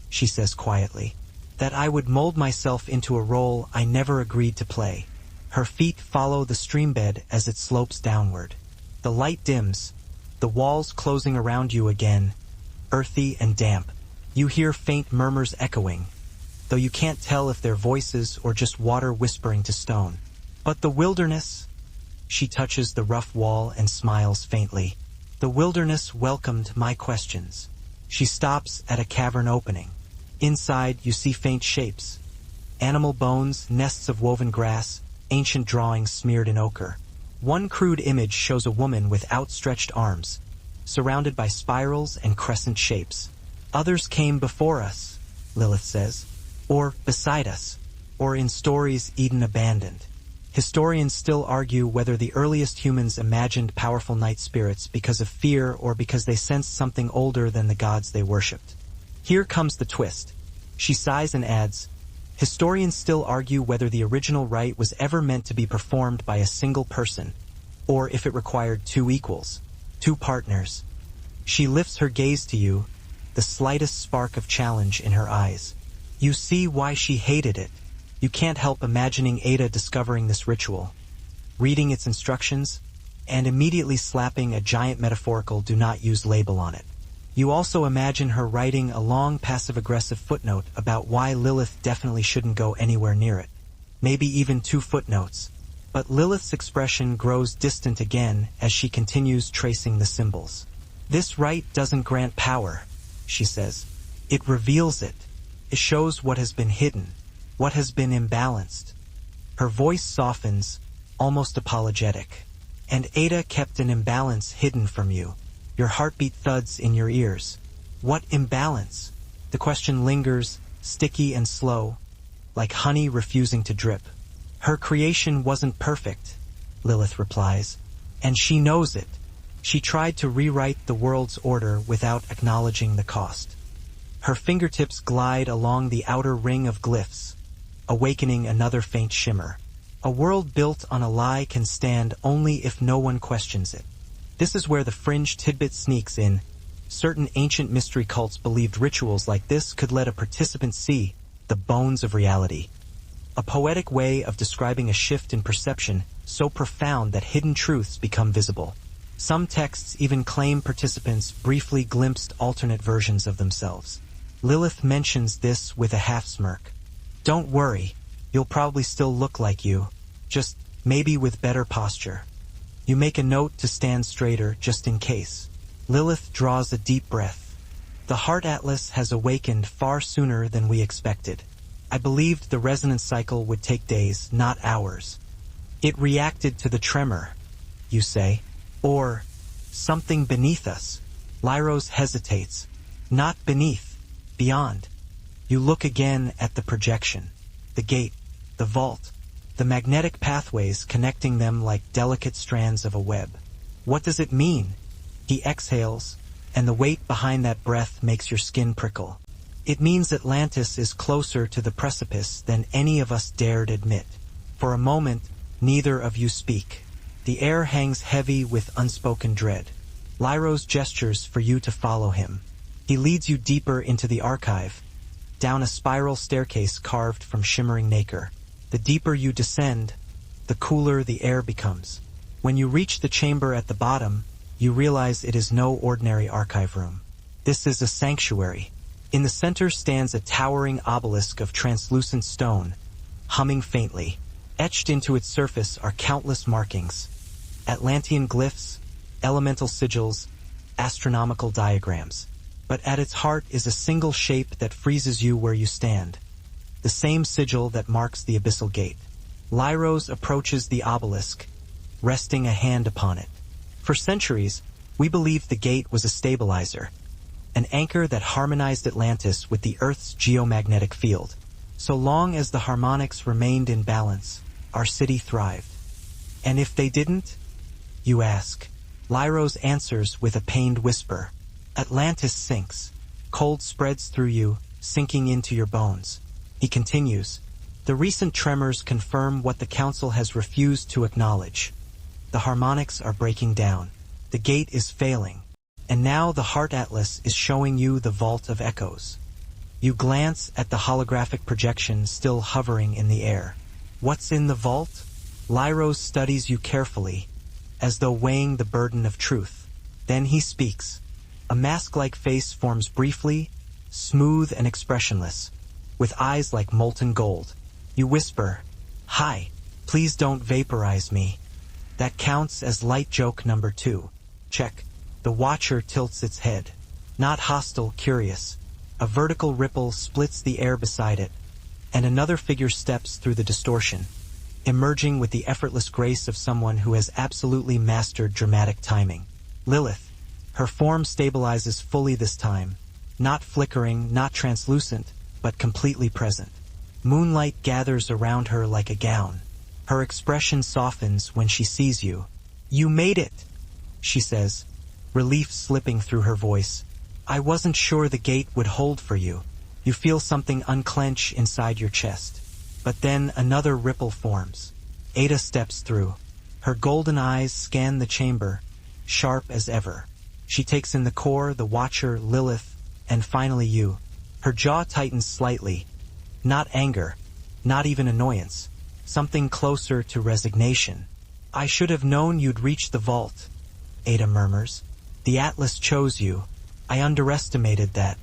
she says quietly. "That I would mold myself into a role I never agreed to play." Her feet follow the streambed as it slopes downward. The light dims, the walls closing around you again, earthy and damp. You hear faint murmurs echoing, though you can't tell if they're voices or just water whispering to stone. "But the wilderness," she touches the rough wall and smiles faintly. "The wilderness welcomed my questions." She stops at a cavern opening. Inside, you see faint shapes. Animal bones, nests of woven grass, ancient drawings smeared in ochre. One crude image shows a woman with outstretched arms, surrounded by spirals and crescent shapes. "Others came before us," Lilith says, "or beside us, or in stories Eden abandoned." Historians still argue whether the earliest humans imagined powerful night spirits because of fear or because they sensed something older than the gods they worshipped. Here comes the twist. She sighs and adds, "Historians still argue whether the original rite was ever meant to be performed by a single person, or if it required two equals, two partners." She lifts her gaze to you, the slightest spark of challenge in her eyes. You see why she hated it. You can't help imagining Ada discovering this ritual, reading its instructions, and immediately slapping a giant metaphorical "do not use" label on it. You also imagine her writing a long passive-aggressive footnote about why Lilith definitely shouldn't go anywhere near it. Maybe even 2 footnotes. But Lilith's expression grows distant again as she continues tracing the symbols. "This rite doesn't grant power," she says. "It reveals it. It shows what has been hidden, what has been imbalanced." Her voice softens, almost apologetic. "And Ada kept an imbalance hidden from you." Your heartbeat thuds in your ears. "What imbalance?" The question lingers, sticky and slow, like honey refusing to drip. "Her creation wasn't perfect," Lilith replies, "and she knows it. She tried to rewrite the world's order without acknowledging the cost." Her fingertips glide along the outer ring of glyphs, awakening another faint shimmer. A world built on a lie can stand only if no one questions it. This is where the fringe tidbit sneaks in. Certain ancient mystery cults believed rituals like this could let a participant see the bones of reality. A poetic way of describing a shift in perception so profound that hidden truths become visible. Some texts even claim participants briefly glimpsed alternate versions of themselves. Lilith mentions this with a half-smirk. "Don't worry, you'll probably still look like you, just maybe with better posture." You make a note to stand straighter just in case. Lilith draws a deep breath. "The Heart Atlas has awakened far sooner than we expected. I believed the resonance cycle would take days, not hours. It reacted to the tremor," you say. "Or something beneath us." Lyros hesitates. "Not beneath, beyond." You look again at the projection, the gate, the vault, the magnetic pathways connecting them like delicate strands of a web. "What does it mean?" He exhales, and the weight behind that breath makes your skin prickle. "It means Atlantis is closer to the precipice than any of us dared admit." For a moment, neither of you speak. The air hangs heavy with unspoken dread. Lyros gestures for you to follow him. He leads you deeper into the archive, down a spiral staircase carved from shimmering nacre. The deeper you descend, the cooler the air becomes. When you reach the chamber at the bottom, you realize it is no ordinary archive room. This is a sanctuary. In the center stands a towering obelisk of translucent stone, humming faintly. Etched into its surface are countless markings: Atlantean glyphs, elemental sigils, astronomical diagrams. But at its heart is a single shape that freezes you where you stand. The same sigil that marks the abyssal gate. Lyros approaches the obelisk, resting a hand upon it. For centuries, we believed the gate was a stabilizer, an anchor that harmonized Atlantis with the Earth's geomagnetic field. So long as the harmonics remained in balance, our city thrived. And if they didn't? You ask. Lyros answers with a pained whisper. Atlantis sinks. Cold spreads through you, sinking into your bones. He continues. The recent tremors confirm what the Council has refused to acknowledge. The harmonics are breaking down. The gate is failing. And now the Heart Atlas is showing you the Vault of Echoes. You glance at the holographic projection still hovering in the air. What's in the vault? Lyros studies you carefully, as though weighing the burden of truth. Then he speaks. A mask-like face forms briefly, smooth and expressionless, with eyes like molten gold. You whisper, "Hi, please don't vaporize me." That counts as light joke number 2. Check. The Watcher tilts its head. Not hostile, curious. A vertical ripple splits the air beside it, and another figure steps through the distortion, emerging with the effortless grace of someone who has absolutely mastered dramatic timing. Lilith. Her form stabilizes fully this time, not flickering, not translucent, but completely present. Moonlight gathers around her like a gown. Her expression softens when she sees you. "You made it," she says, relief slipping through her voice. "I wasn't sure the gate would hold for you." You feel something unclench inside your chest. But then another ripple forms. Ada steps through. Her golden eyes scan the chamber, sharp as ever. She takes in the core, the Watcher, Lilith, and finally you. Her jaw tightens slightly. Not anger, not even annoyance. Something closer to resignation. "I should have known you'd reach the vault," Ada murmurs. "The Atlas chose you. I underestimated that."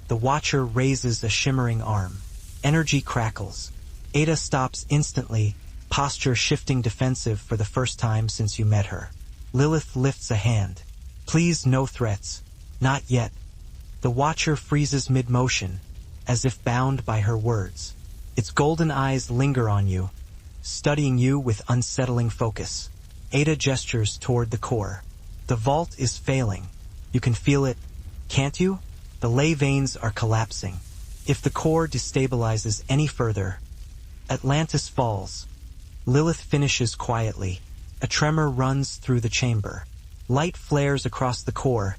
The Watcher raises a shimmering arm. Energy crackles. Ada stops instantly, posture shifting defensive for the first time since you met her. Lilith lifts a hand. "Please, no threats. Not yet." The Watcher freezes mid-motion, as if bound by her words. Its golden eyes linger on you, studying you with unsettling focus. Ada gestures toward the core. The vault is failing. You can feel it, can't you? The ley veins are collapsing. If the core destabilizes any further, Atlantis falls. Lilith finishes quietly. A tremor runs through the chamber. Light flares across the core,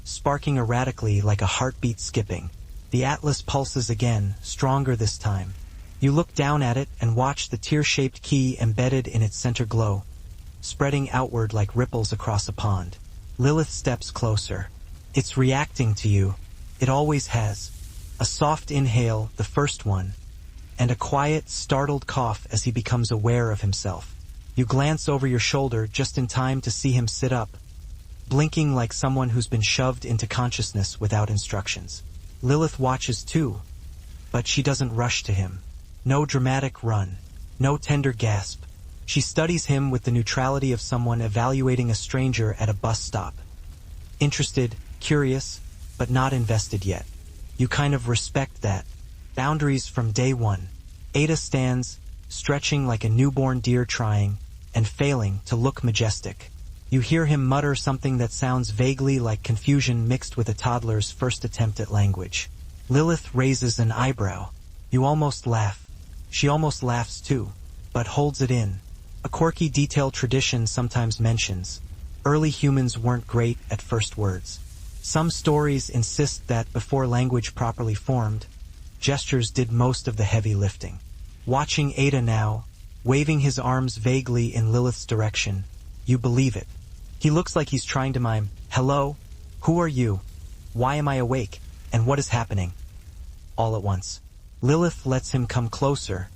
sparking erratically like a heartbeat skipping. The Atlas pulses again, stronger this time. You look down at it and watch the tear-shaped key embedded in its center glow, spreading outward like ripples across a pond. Lilith steps closer. It's reacting to you. It always has. A soft inhale, the first one, and a quiet, startled cough as he becomes aware of himself. You glance over your shoulder just in time to see him sit up, blinking like someone who's been shoved into consciousness without instructions. Lilith watches too, but she doesn't rush to him. No dramatic run, no tender gasp. She studies him with the neutrality of someone evaluating a stranger at a bus stop. Interested, curious, but not invested yet. You kind of respect that. Boundaries from day one. Ada stands, stretching like a newborn deer trying, and failing, to look majestic. You hear him mutter something that sounds vaguely like confusion mixed with a toddler's first attempt at language. Lilith raises an eyebrow. You almost laugh. She almost laughs too, but holds it in. A quirky detail tradition sometimes mentions. Early humans weren't great at first words. Some stories insist that before language properly formed, gestures did most of the heavy lifting. Watching Ada now, waving his arms vaguely in Lilith's direction, you believe it. He looks like he's trying to mime, "Hello? Who are you? Why am I awake? And what is happening?" All at once. Lilith lets him come closer,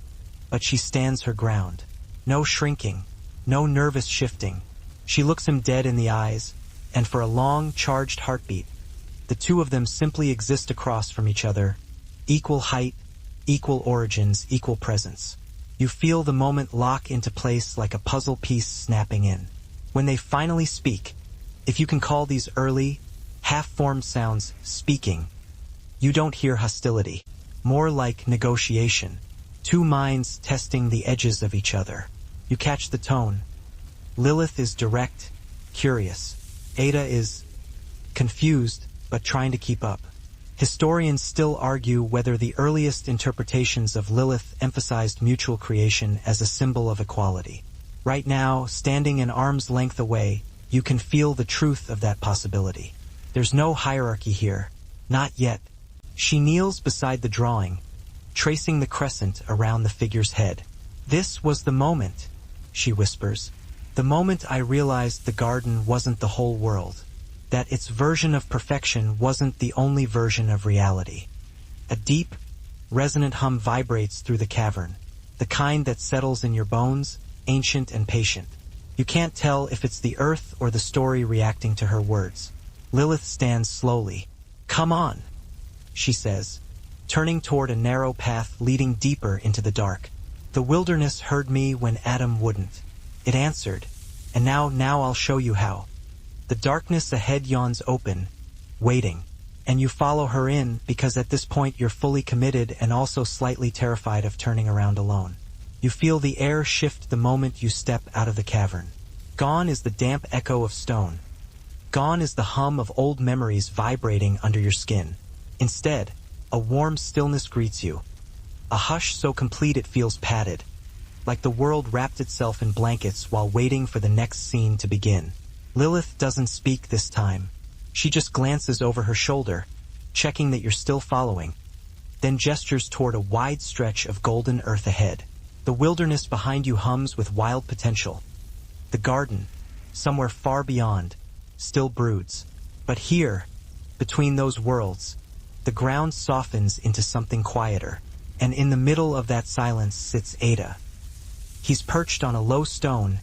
but she stands her ground. No shrinking, no nervous shifting. She looks him dead in the eyes, and for a long, charged heartbeat, the two of them simply exist across from each other. Equal height, equal origins, equal presence. You feel the moment lock into place like a puzzle piece snapping in. When they finally speak, if you can call these early, half-formed sounds speaking, you don't hear hostility. More like negotiation. Two minds testing the edges of each other. You catch the tone. Lilith is direct, curious. Ada is confused, but trying to keep up. Historians still argue whether the earliest interpretations of Lilith emphasized mutual creation as a symbol of equality. Right now, standing an arm's length away, you can feel the truth of that possibility. There's no hierarchy here. Not yet. She kneels beside the drawing, tracing the crescent around the figure's head. "This was the moment," she whispers. "The moment I realized the garden wasn't the whole world. That its version of perfection wasn't the only version of reality." A deep, resonant hum vibrates through the cavern, the kind that settles in your bones, ancient and patient. You can't tell if it's the earth or the story reacting to her words. Lilith stands slowly. "Come on," she says, turning toward a narrow path leading deeper into the dark. "The wilderness heard me when Adam wouldn't. It answered, and now I'll show you how." The darkness ahead yawns open, waiting, and you follow her in because at this point you're fully committed and also slightly terrified of turning around alone. You feel the air shift the moment you step out of the cavern. Gone is the damp echo of stone. Gone is the hum of old memories vibrating under your skin. Instead, a warm stillness greets you. A hush so complete it feels padded, like the world wrapped itself in blankets while waiting for the next scene to begin. Lilith doesn't speak this time. She just glances over her shoulder, checking that you're still following, then gestures toward a wide stretch of golden earth ahead. The wilderness behind you hums with wild potential. The garden, somewhere far beyond, still broods. But here, between those worlds, the ground softens into something quieter, and in the middle of that silence sits Ada. He's perched on a low stone,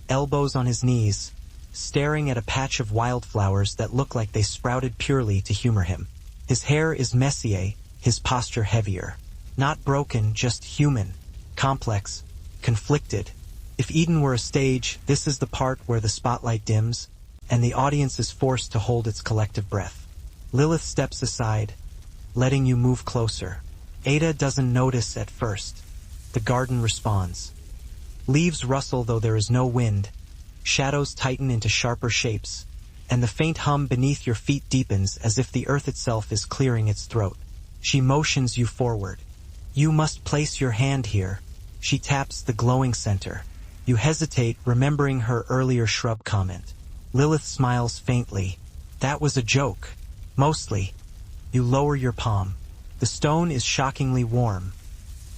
elbows on his knees, staring at a patch of wildflowers that look like they sprouted purely to humor him. His hair is messier, his posture heavier. Not broken, just human, complex, conflicted. If Eden were a stage, this is the part where the spotlight dims, and the audience is forced to hold its collective breath. Lilith steps aside, letting you move closer. Ada doesn't notice at first. The garden responds. Leaves rustle though there is no wind. Shadows tighten into sharper shapes, and the faint hum beneath your feet deepens as if the earth itself is clearing its throat. She motions you forward. "You must place your hand here." She taps the glowing center. You hesitate, remembering her earlier shrub comment. Lilith smiles faintly. "That was a joke. Mostly." You lower your palm. The stone is shockingly warm,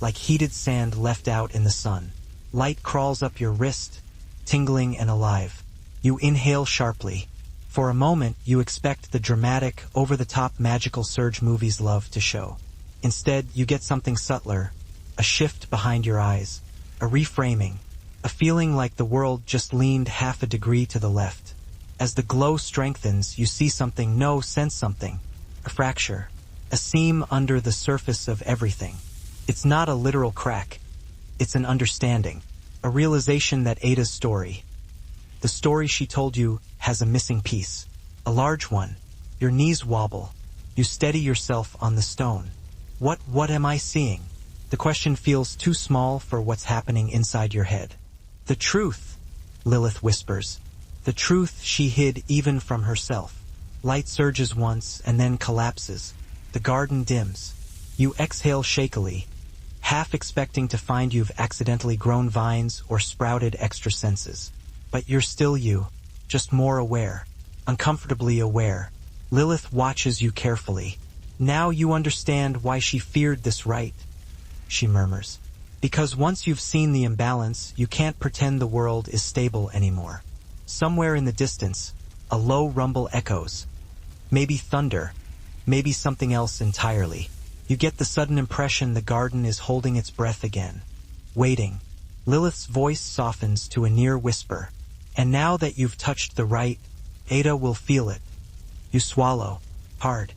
like heated sand left out in the sun. Light crawls up your wrist, tingling and alive. You inhale sharply. For a moment, you expect the dramatic, over-the-top magical surge movies love to show. Instead, you get something subtler, a shift behind your eyes, a reframing, a feeling like the world just leaned half a degree to the left. As the glow strengthens, you see something, sense something, a fracture, a seam under the surface of everything. It's not a literal crack. It's an understanding, a realization that Ada's story, the story she told you, has a missing piece, a large one. Your knees wobble. You steady yourself on the stone. What am I seeing? The question feels too small for what's happening inside your head. "The truth," Lilith whispers. The truth she hid even from herself. Light surges once and then collapses. The garden dims. You exhale shakily, half expecting to find you've accidentally grown vines or sprouted extra senses. But you're still you, just more aware, uncomfortably aware. Lilith watches you carefully. "Now you understand why she feared this rite," she murmurs. "Because once you've seen the imbalance, you can't pretend the world is stable anymore." Somewhere in the distance, a low rumble echoes. Maybe thunder, maybe something else entirely. You get the sudden impression the garden is holding its breath again, waiting. Lilith's voice softens to a near whisper. "And now that you've touched the right, Ada will feel it." You swallow, hard.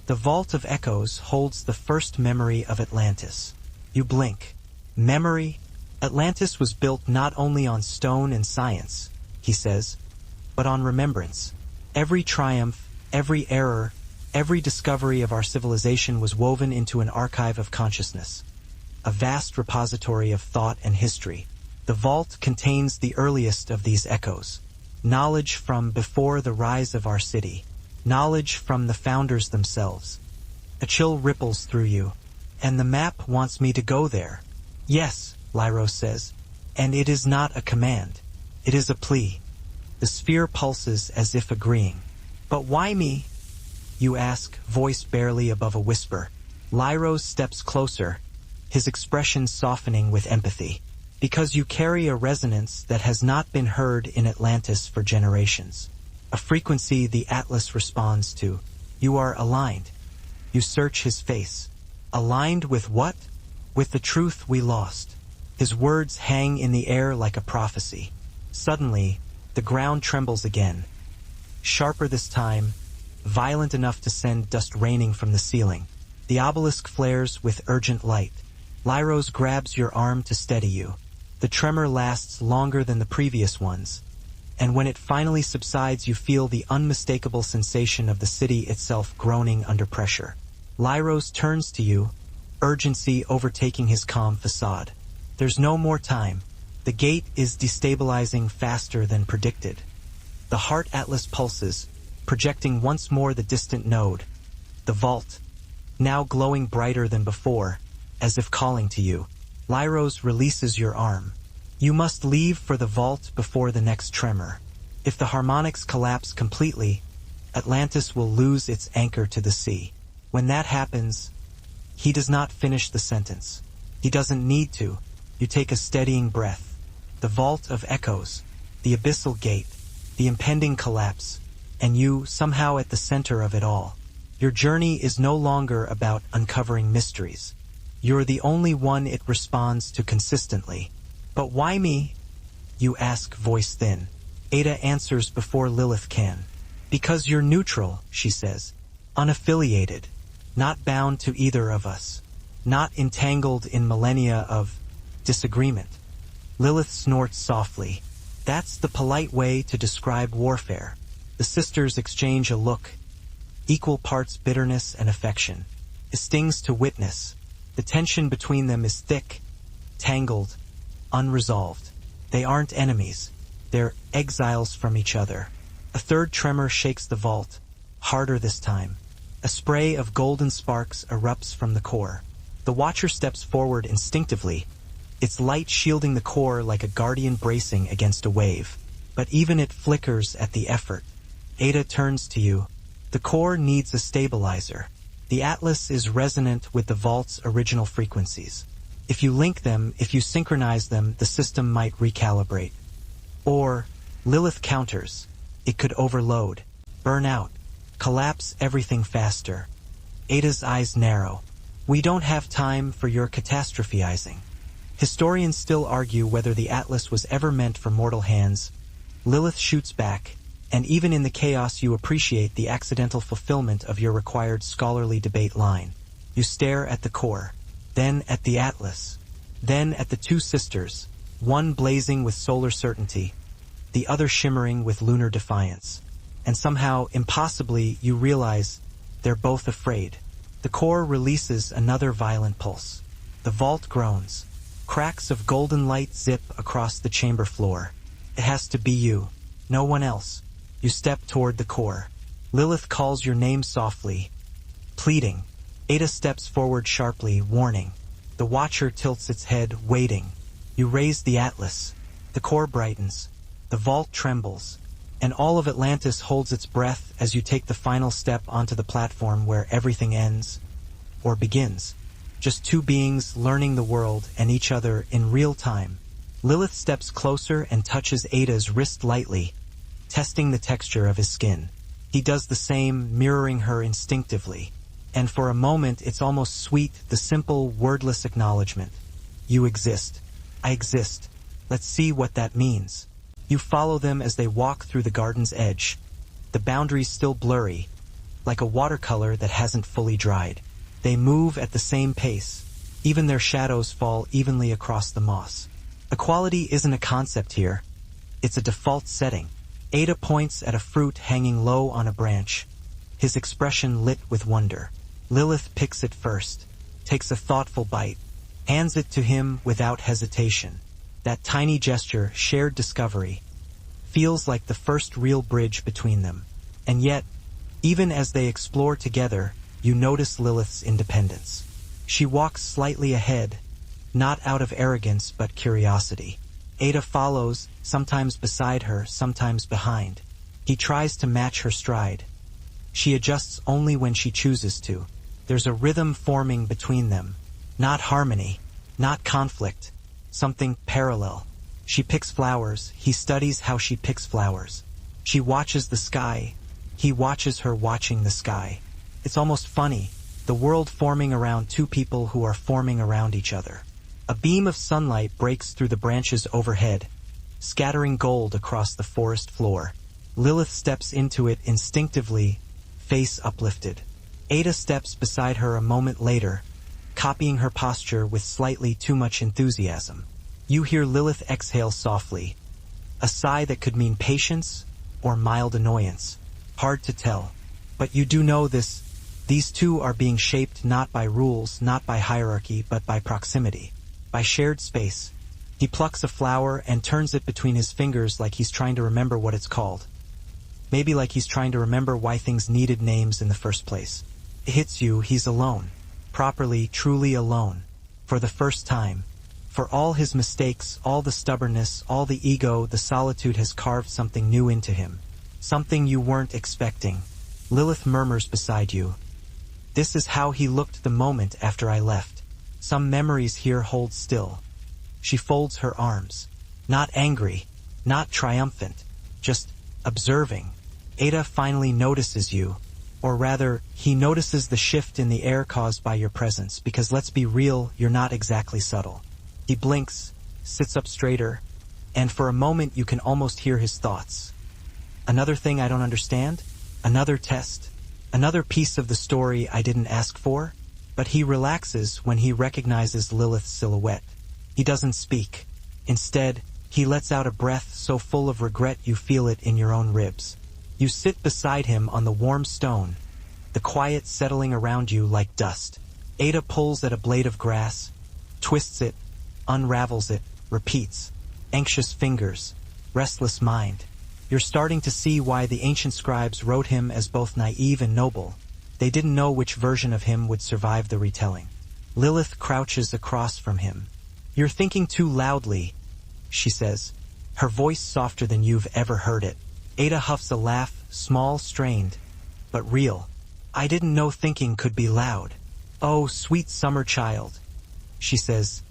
The vault of echoes holds the first memory of Atlantis. You blink. Memory? Atlantis was built not only on stone and science, he says, but on remembrance. Every triumph, every error, every discovery of our civilization was woven into an archive of consciousness, a vast repository of thought and history. The vault contains the earliest of these echoes, knowledge from before the rise of our city, knowledge from the founders themselves. A chill ripples through you. And the map wants me to go there. Yes, Lyros says, and it is not a command. It is a plea. The sphere pulses as if agreeing. But why me? You ask, voice barely above a whisper. Lyros steps closer, his expression softening with empathy. Because you carry a resonance that has not been heard in Atlantis for generations. A frequency the Atlas responds to. You are aligned. You search his face. Aligned with what? With the truth we lost. His words hang in the air like a prophecy. Suddenly, the ground trembles again. Sharper this time, violent enough to send dust raining from the ceiling. The obelisk flares with urgent light. Lyros grabs your arm to steady you. The tremor lasts longer than the previous ones, and when it finally subsides you feel the unmistakable sensation of the city itself groaning under pressure. Lyros turns to you, urgency overtaking his calm facade. There's no more time. The gate is destabilizing faster than predicted. The heart atlas pulses, projecting once more the distant node. The vault, now glowing brighter than before, as if calling to you. Lyros releases your arm. You must leave for the vault before the next tremor. If the harmonics collapse completely, Atlantis will lose its anchor to the sea. When that happens, he does not finish the sentence. He doesn't need to. You take a steadying breath. The vault of echoes, the abyssal gate, the impending collapse, and you somehow at the center of it all. Your journey is no longer about uncovering mysteries. You're the only one it responds to consistently. But why me? You ask, voice thin. Ada answers before Lilith can. Because you're neutral, she says. Unaffiliated. Not bound to either of us. Not entangled in millennia of disagreement. Lilith snorts softly. That's the polite way to describe warfare. The sisters exchange a look. Equal parts bitterness and affection. It stings to witness. The tension between them is thick, tangled, unresolved. They aren't enemies. They're exiles from each other. A third tremor shakes the vault, harder this time. A spray of golden sparks erupts from the core. The watcher steps forward instinctively, its light shielding the core like a guardian bracing against a wave. But even it flickers at the effort. Ada turns to you. The core needs a stabilizer. The Atlas is resonant with the vault's original frequencies. If you link them, if you synchronize them, the system might recalibrate. Or, Lilith counters. It could overload, burn out, collapse everything faster. Ada's eyes narrow. We don't have time for your catastrophizing. Historians still argue whether the Atlas was ever meant for mortal hands. Lilith shoots back, and even in the chaos you appreciate the accidental fulfillment of your required scholarly debate line. You stare at the core, then at the Atlas, then at the two sisters, one blazing with solar certainty, the other shimmering with lunar defiance. And somehow, impossibly, you realize they're both afraid. The core releases another violent pulse. The vault groans. Cracks of golden light zip across the chamber floor. It has to be you, no one else. You step toward the core. Lilith calls your name softly, pleading. Ada steps forward sharply, warning. The watcher tilts its head, waiting. You raise the Atlas. The core brightens. The vault trembles. And all of Atlantis holds its breath as you take the final step onto the platform where everything ends, or begins. Just two beings learning the world and each other in real time. Lilith steps closer and touches Ada's wrist lightly, testing the texture of his skin. He does the same, mirroring her instinctively. And for a moment it's almost sweet, the simple, wordless acknowledgement. You exist. I exist. Let's see what that means. You follow them as they walk through the garden's edge. The boundaries still blurry, like a watercolor that hasn't fully dried. They move at the same pace. Even their shadows fall evenly across the moss. Equality isn't a concept here. It's a default setting. Ada points at a fruit hanging low on a branch, his expression lit with wonder. Lilith picks it first, takes a thoughtful bite, hands it to him without hesitation. That tiny gesture, shared discovery, feels like the first real bridge between them. And yet, Even as they explore together, you notice Lilith's independence. She walks slightly ahead, not out of arrogance but curiosity. Ada follows, sometimes beside her, sometimes behind. He tries to match her stride. She adjusts only when she chooses to. There's a rhythm forming between them. Not harmony, not conflict, something parallel. She picks flowers, he studies how she picks flowers. She watches the sky, he watches her watching the sky. It's almost funny, the world forming around two people who are forming around each other. A beam of sunlight breaks through the branches overhead, scattering gold across the forest floor. Lilith steps into it instinctively, face uplifted. Ada steps beside her a moment later, copying her posture with slightly too much enthusiasm. You hear Lilith exhale softly, a sigh that could mean patience or mild annoyance. Hard to tell. But you do know this. These two are being shaped not by rules, not by hierarchy, but by proximity, by shared space. He plucks a flower and turns it between his fingers like he's trying to remember what it's called. Maybe like he's trying to remember why things needed names in the first place. It hits you, he's alone. Properly, truly alone. For the first time. For all his mistakes, all the stubbornness, all the ego, the solitude has carved something new into him. Something you weren't expecting. Lilith murmurs beside you. This is how he looked the moment after I left. Some memories here hold still. She folds her arms. Not angry, not triumphant, just observing. Ada finally notices you. Or rather, he notices the shift in the air caused by your presence, because let's be real, you're not exactly subtle. He blinks, sits up straighter, and for a moment you can almost hear his thoughts. Another thing I don't understand? Another test? Another piece of the story I didn't ask for? But he relaxes when he recognizes Lilith's silhouette. He doesn't speak. Instead, he lets out a breath so full of regret you feel it in your own ribs. You sit beside him on the warm stone, the quiet settling around you like dust. Ada pulls at a blade of grass, twists it, unravels it, repeats. Anxious fingers, restless mind. You're starting to see why the ancient scribes wrote him as both naive and noble. They didn't know which version of him would survive the retelling. Lilith crouches across from him. You're thinking too loudly, she says, her voice softer than you've ever heard it. Ada huffs a laugh, small, strained, but real. I didn't know thinking could be loud. Oh, sweet summer child, she says.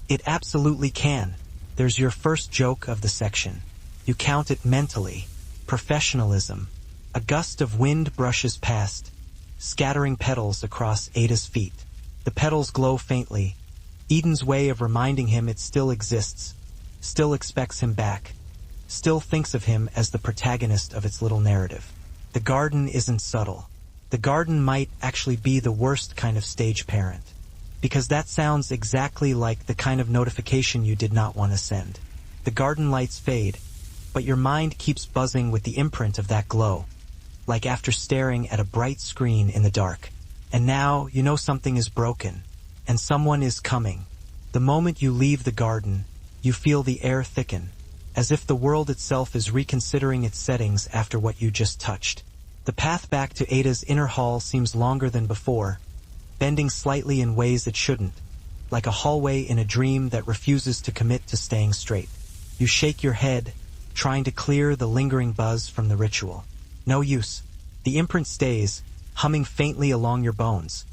It absolutely can. There's your first joke of the section. You count it mentally. Professionalism. A gust of wind brushes past, scattering petals across Ada's feet. The petals glow faintly. Eden's way of reminding him it still exists, still expects him back, still thinks of him as the protagonist of its little narrative. The garden isn't subtle. The garden might actually be the worst kind of stage parent, because that sounds exactly like the kind of notification you did not want to send. The garden lights fade, but your mind keeps buzzing with the imprint of that glow, like after staring at a bright screen in the dark. And now you know something is broken, and someone is coming. The moment you leave the garden, you feel the air thicken, as if the world itself is reconsidering its settings after what you just touched. The path back to Ada's inner hall seems longer than before, bending slightly in ways it shouldn't, like a hallway in a dream that refuses to commit to staying straight. You shake your head, trying to clear the lingering buzz from the ritual. No use. The imprint stays, humming faintly along your bones,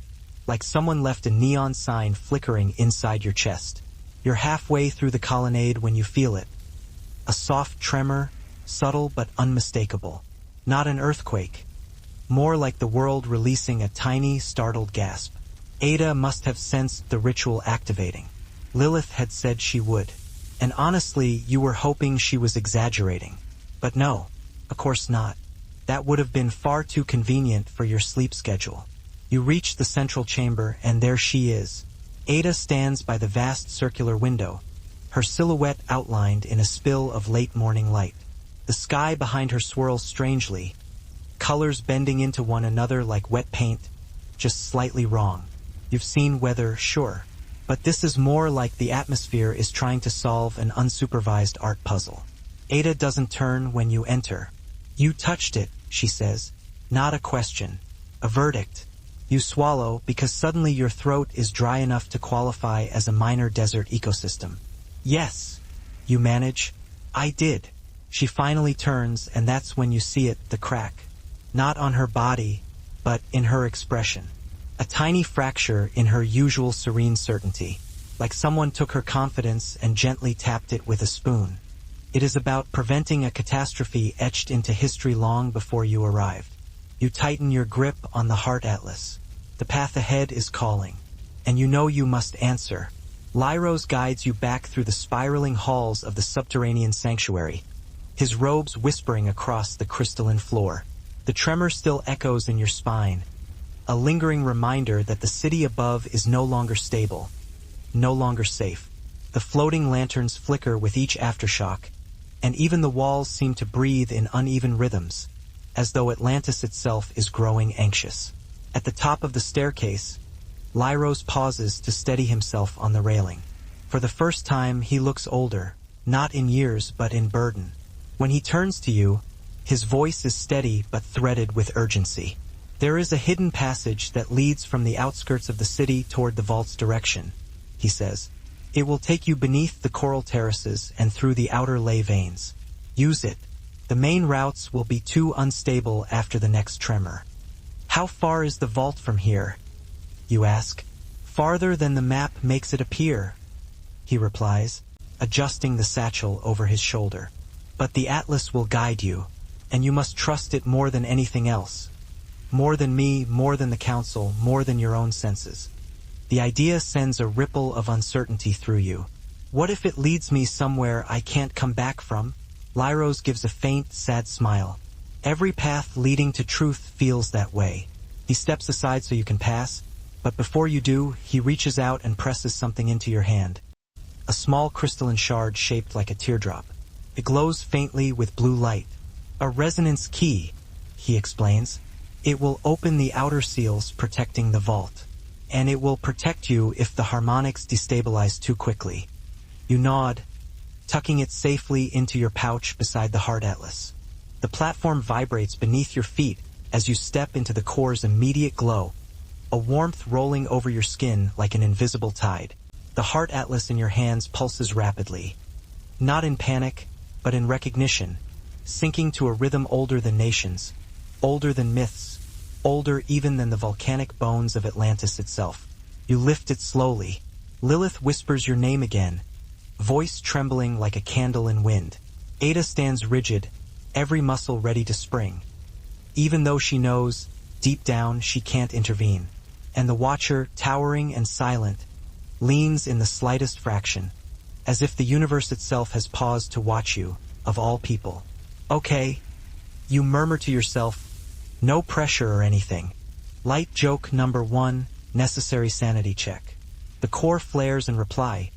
like someone left a neon sign flickering inside your chest. You're halfway through the colonnade when you feel it. A soft tremor, subtle but unmistakable. Not an earthquake. More like the world releasing a tiny, startled gasp. Ada must have sensed the ritual activating. Lilith had said she would. And honestly, you were hoping she was exaggerating. But no, of course not. That would have been far too convenient for your sleep schedule. You reach the central chamber, and there she is. Ada stands by the vast circular window, her silhouette outlined in a spill of late morning light. The sky behind her swirls strangely, colors bending into one another like wet paint, just slightly wrong. You've seen weather, sure, but this is more like the atmosphere is trying to solve an unsupervised art puzzle. Ada doesn't turn when you enter. You touched it, she says, Not a question. A verdict. You swallow because suddenly your throat is dry enough to qualify as a minor desert ecosystem. Yes. You manage. I did. She finally turns, and that's when you see it, the crack. Not on her body, but in her expression. A tiny fracture in her usual serene certainty, like someone took her confidence and gently tapped it with a spoon. It is about preventing a catastrophe etched into history long before you arrived. You tighten your grip on the heart atlas. The path ahead is calling, and you know you must answer. Lyros guides you back through the spiraling halls of the subterranean sanctuary, his robes whispering across the crystalline floor. The tremor still echoes in your spine, a lingering reminder that the city above is no longer stable, no longer safe. The floating lanterns flicker with each aftershock, and even the walls seem to breathe in uneven rhythms, as though Atlantis itself is growing anxious. At the top of the staircase, Lyros pauses to steady himself on the railing. For the first time, he looks older, not in years but in burden. When he turns to you, his voice is steady but threaded with urgency. There is a hidden passage that leads from the outskirts of the city toward the vault's direction, he says. It will take you beneath the coral terraces and through the outer ley veins. Use it. The main routes will be too unstable after the next tremor. How far is the vault from here? You ask. Farther than the map makes it appear, he replies, adjusting the satchel over his shoulder. But the atlas will guide you, and you must trust it more than anything else. More than me, more than the council, more than your own senses. The idea sends a ripple of uncertainty through you. What if it leads me somewhere I can't come back from? Lyros gives a faint, sad smile. Every path leading to truth feels that way. He steps aside so you can pass, but before you do, he reaches out and presses something into your hand. A small crystalline shard shaped like a teardrop. It glows faintly with blue light. A resonance key, he explains. It will open the outer seals protecting the vault, and it will protect you if the harmonics destabilize too quickly. You nod, tucking it safely into your pouch beside the heart atlas. The platform vibrates beneath your feet as you step into the core's immediate glow, a warmth rolling over your skin like an invisible tide. The heart atlas in your hands pulses rapidly, not in panic, but in recognition, sinking to a rhythm older than nations, older than myths, older even than the volcanic bones of Atlantis itself. You lift it slowly. Lilith whispers your name again, voice trembling like a candle in wind. Ada stands rigid, every muscle ready to spring, even though she knows, deep down, she can't intervene. And the Watcher, towering and silent, leans in the slightest fraction, as if the universe itself has paused to watch you, of all people. Okay, you murmur to yourself, no pressure or anything. Light joke number 1, necessary sanity check. The core flares in reply,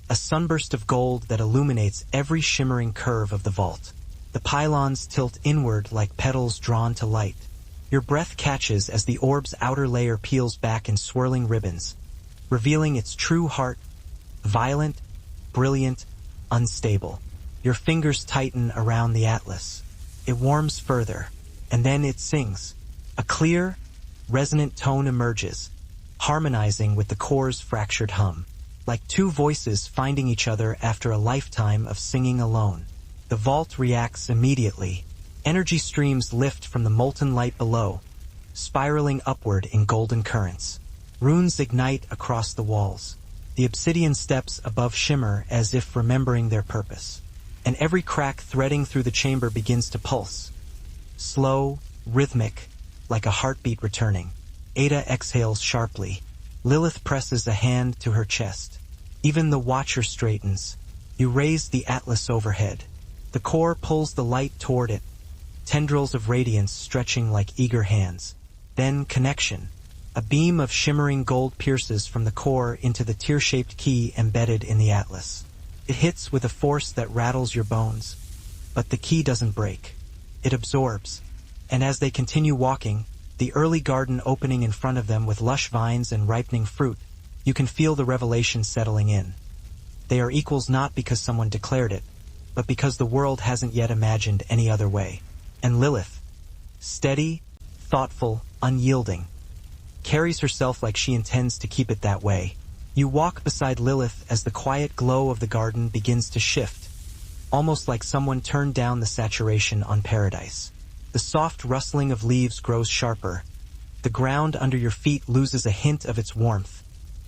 a sunburst of gold that illuminates every shimmering curve of the vault. The pylons tilt inward like petals drawn to light. Your breath catches as the orb's outer layer peels back in swirling ribbons, revealing its true heart, violent, brilliant, unstable. Your fingers tighten around the atlas. It warms further, and then it sings. A clear, resonant tone emerges, harmonizing with the core's fractured hum, like two voices finding each other after a lifetime of singing alone. The vault reacts immediately. Energy streams lift from the molten light below, spiraling upward in golden currents. Runes ignite across the walls. The obsidian steps above shimmer as if remembering their purpose. And every crack threading through the chamber begins to pulse. Slow, rhythmic, like a heartbeat returning. Ada exhales sharply. Lilith presses a hand to her chest. Even the Watcher straightens. You raise the atlas overhead. The core pulls the light toward it, tendrils of radiance stretching like eager hands. Then connection. A beam of shimmering gold pierces from the core into the tear-shaped key embedded in the atlas. It hits with a force that rattles your bones, but the key doesn't break. It absorbs, and as they continue walking, the early garden opening in front of them with lush vines and ripening fruit, you can feel the revelation settling in. They are equals not because someone declared it, but because the world hasn't yet imagined any other way. And Lilith, steady, thoughtful, unyielding. Carries herself like she intends to keep it that way. You walk beside Lilith as the quiet glow of the garden begins to shift, almost like someone turned down the saturation on paradise. The soft rustling of leaves grows sharper. The ground under your feet loses a hint of its warmth,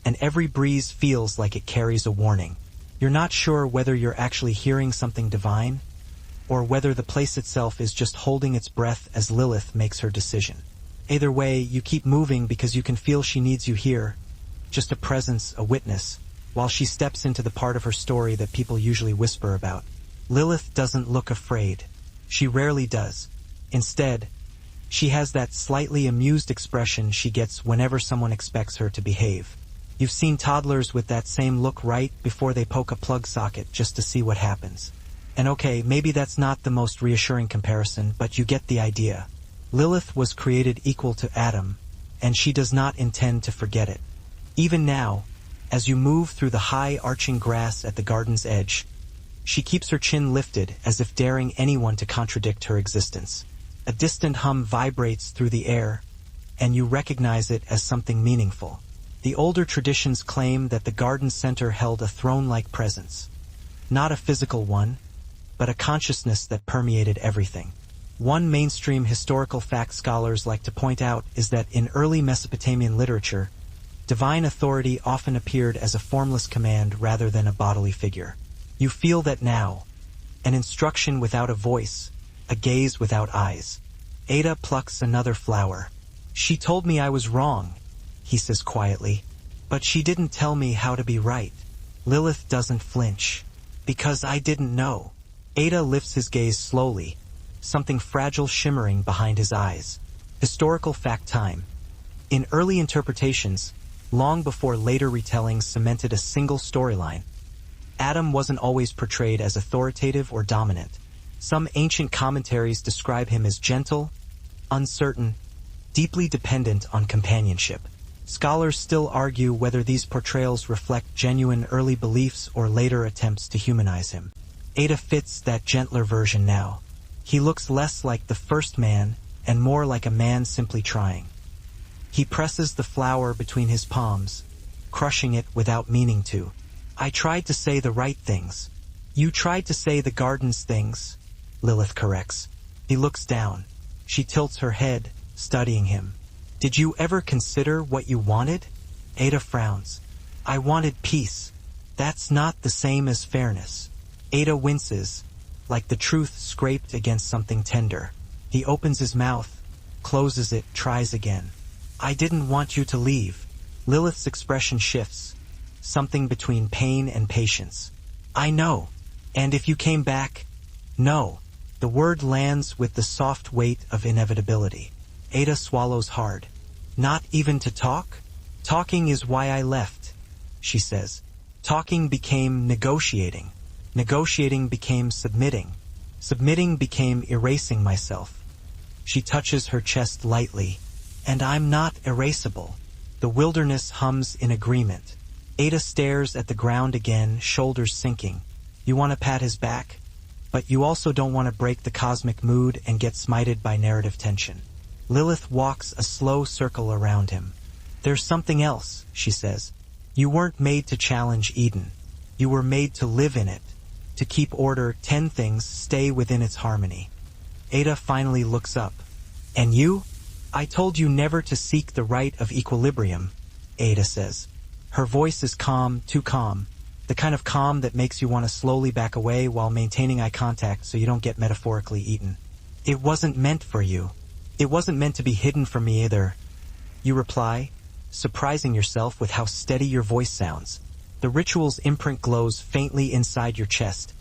and every breeze feels like it carries a warning. You're not sure whether you're actually hearing something divine, or whether the place itself is just holding its breath as Lilith makes her decision. Either way, you keep moving because you can feel she needs you here, just a presence, a witness, while she steps into the part of her story that people usually whisper about. Lilith doesn't look afraid. She rarely does. Instead, she has that slightly amused expression she gets whenever someone expects her to behave. You've seen toddlers with that same look right before they poke a plug socket just to see what happens. And okay, maybe that's not the most reassuring comparison, but you get the idea. Lilith was created equal to Adam, and she does not intend to forget it. Even now, as you move through the high arching grass at the garden's edge, she keeps her chin lifted as if daring anyone to contradict her existence. A distant hum vibrates through the air, and you recognize it as something meaningful. The older traditions claim that the garden center held a throne-like presence. Not a physical one, but a consciousness that permeated everything. One mainstream historical fact scholars like to point out is that in early Mesopotamian literature, divine authority often appeared as a formless command rather than a bodily figure. You feel that now. An instruction without a voice, a gaze without eyes. Ada plucks another flower. She told me I was wrong, he says quietly, but she didn't tell me how to be right. Lilith doesn't flinch. Because I didn't know. Ada lifts his gaze slowly, something fragile shimmering behind his eyes. Historical fact time. In early interpretations, long before later retellings cemented a single storyline, Adam wasn't always portrayed as authoritative or dominant. Some ancient commentaries describe him as gentle, uncertain, deeply dependent on companionship. Scholars still argue whether these portrayals reflect genuine early beliefs or later attempts to humanize him. Ada fits that gentler version now. He looks less like the first man and more like a man simply trying. He presses the flower between his palms, crushing it without meaning to. I tried to say the right things. You tried to say the garden's things, Lilith corrects. He looks down. She tilts her head, studying him. Did you ever consider what you wanted? Ada frowns. I wanted peace. That's not the same as fairness. Ada winces, like the truth scraped against something tender. He opens his mouth, closes it, tries again. I didn't want you to leave. Lilith's expression shifts, something between pain and patience. I know. And if you came back? No. The word lands with the soft weight of inevitability. Ada swallows hard. Not even to talk? Talking is why I left, she says. Talking became negotiating. Negotiating became submitting. Submitting became erasing myself. She touches her chest lightly. And I'm not erasable. The wilderness hums in agreement. Ada stares at the ground again, shoulders sinking. You want to pat his back? But you also don't want to break the cosmic mood and get smited by narrative tension. Lilith walks a slow circle around him. There's something else, she says. You weren't made to challenge Eden. You were made to live in it. To keep order, 10 things stay within its harmony. Ada finally looks up. And you? I told you never to seek the right of equilibrium, Ada says. Her voice is calm, too calm. The kind of calm that makes you want to slowly back away while maintaining eye contact so you don't get metaphorically eaten. It wasn't meant for you. It wasn't meant to be hidden from me either. You reply, surprising yourself with how steady your voice sounds. The ritual's imprint glows faintly inside your chest,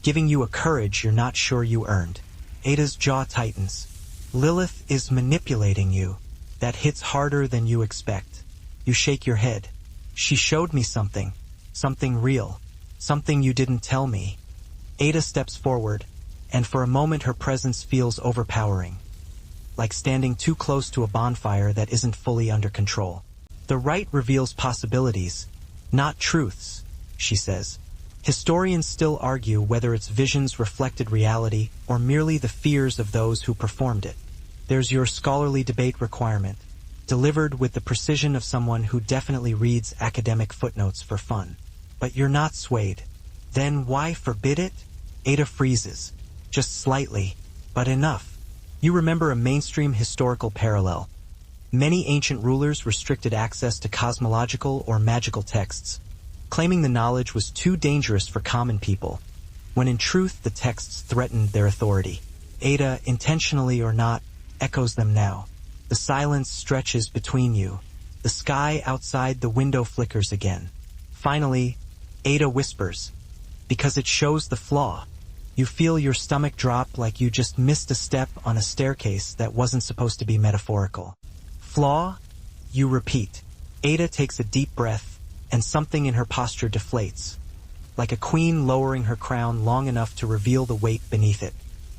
giving you a courage you're not sure you earned. Ada's jaw tightens. Lilith is manipulating you. That hits harder than you expect. You shake your head. She showed me something. Something real. Something you didn't tell me. Ada steps forward, and for a moment her presence feels overpowering. Like standing too close to a bonfire that isn't fully under control. The rite reveals possibilities, not truths, she says. Historians still argue whether its visions reflected reality or merely the fears of those who performed it. There's your scholarly debate requirement, delivered with the precision of someone who definitely reads academic footnotes for fun. But you're not swayed. Then why forbid it? Ada freezes. Just slightly, but enough. You remember a mainstream historical parallel. Many ancient rulers restricted access to cosmological or magical texts, claiming the knowledge was too dangerous for common people, when in truth the texts threatened their authority. Ada, intentionally or not, echoes them now. The silence stretches between you. The sky outside the window flickers again. Finally, Ada whispers, because it shows the flaw. You feel your stomach drop like you just missed a step on a staircase that wasn't supposed to be metaphorical. Flaw? You repeat. Ada takes a deep breath, and something in her posture deflates, like a queen lowering her crown long enough to reveal the weight beneath it.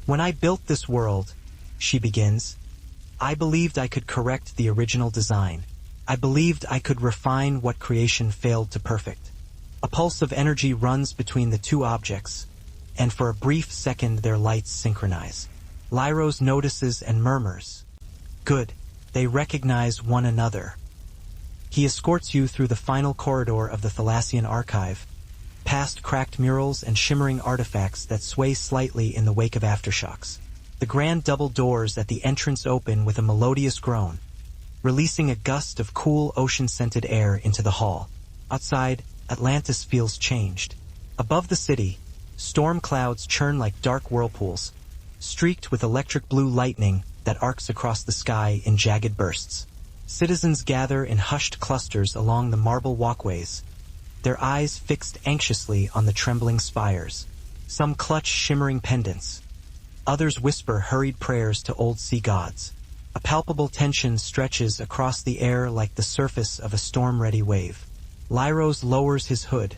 When I built this world, she begins, I believed I could correct the original design. I believed I could refine what creation failed to perfect. A pulse of energy runs between the two objects, and for a brief second their lights synchronize. Lyros notices and murmurs. Good. They recognize one another. He escorts you through the final corridor of the Thalassian archive, past cracked murals and shimmering artifacts that sway slightly in the wake of aftershocks. The grand double doors at the entrance open with a melodious groan, releasing a gust of cool ocean-scented air into the hall. Outside, Atlantis feels changed. Above the city, storm clouds churn like dark whirlpools, streaked with electric blue lightning that arcs across the sky in jagged bursts. Citizens gather in hushed clusters along the marble walkways, their eyes fixed anxiously on the trembling spires. Some clutch shimmering pendants. Others whisper hurried prayers to old sea gods. A palpable tension stretches across the air like the surface of a storm-ready wave. Lyros lowers his hood,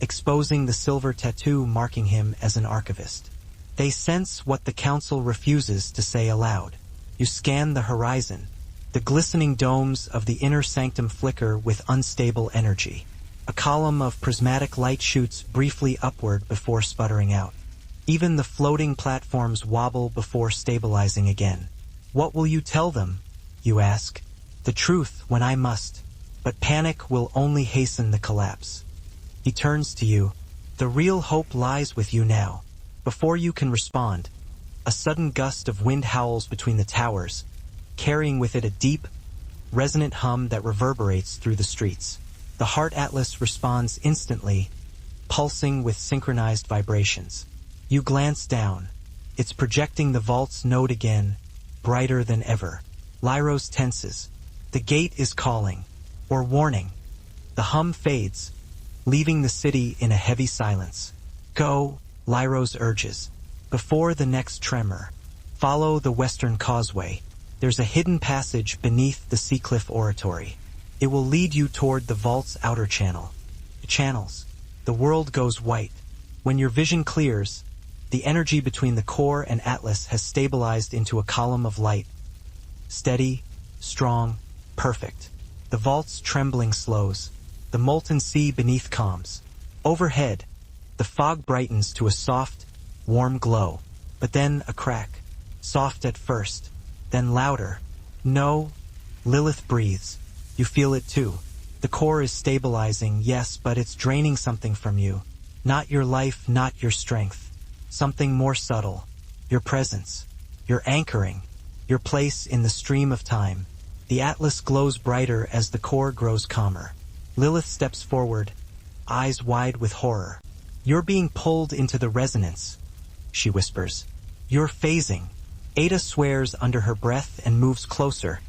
exposing the silver tattoo marking him as an archivist. They sense what the council refuses to say aloud. You scan the horizon. The glistening domes of the inner sanctum flicker with unstable energy. A column of prismatic light shoots briefly upward before sputtering out. Even the floating platforms wobble before stabilizing again. What will you tell them? You ask. The truth when I must. But panic will only hasten the collapse. He turns to you. The real hope lies with you now. Before you can respond, a sudden gust of wind howls between the towers, carrying with it a deep, resonant hum that reverberates through the streets. The Heart Atlas responds instantly, pulsing with synchronized vibrations. You glance down. It's projecting the vault's node again, brighter than ever. Lyros tenses. The gate is calling, or warning. The hum fades, leaving the city in a heavy silence. Go, Lyros urges. Before the next tremor, follow the western causeway. There's a hidden passage beneath the Seacliff Oratory. It will lead you toward the vault's outer channel. Channels. The world goes white. When your vision clears, the energy between the core and Atlas has stabilized into a column of light. Steady, strong, perfect. The vault's trembling slows. The molten sea beneath calms. Overhead, the fog brightens to a soft, warm glow. But then a crack. Soft at first, then louder. No, Lilith breathes. You feel it too. The core is stabilizing, yes, but it's draining something from you. Not your life, not your strength. Something more subtle. Your presence. Your anchoring. Your place in the stream of time. The Atlas glows brighter as the core grows calmer. Lilith steps forward, eyes wide with horror. You're being pulled into the resonance, she whispers. You're phasing. Ada swears under her breath and moves closer,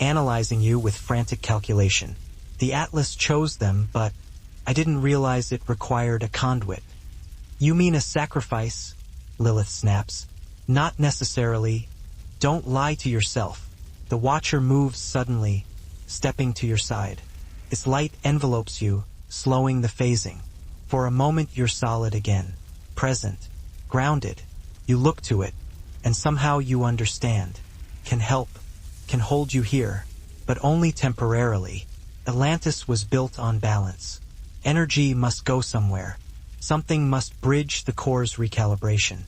analyzing you with frantic calculation. The Atlas chose them, but I didn't realize it required a conduit. You mean a sacrifice? Lilith snaps. Not necessarily. Don't lie to yourself. The Watcher moves suddenly, stepping to your side. Its light envelopes you, slowing the phasing. For a moment you're solid again, present, grounded. You look to it, and somehow you understand. Can help, can hold you here, but only temporarily. Atlantis was built on balance. Energy must go somewhere. Something must bridge the core's recalibration.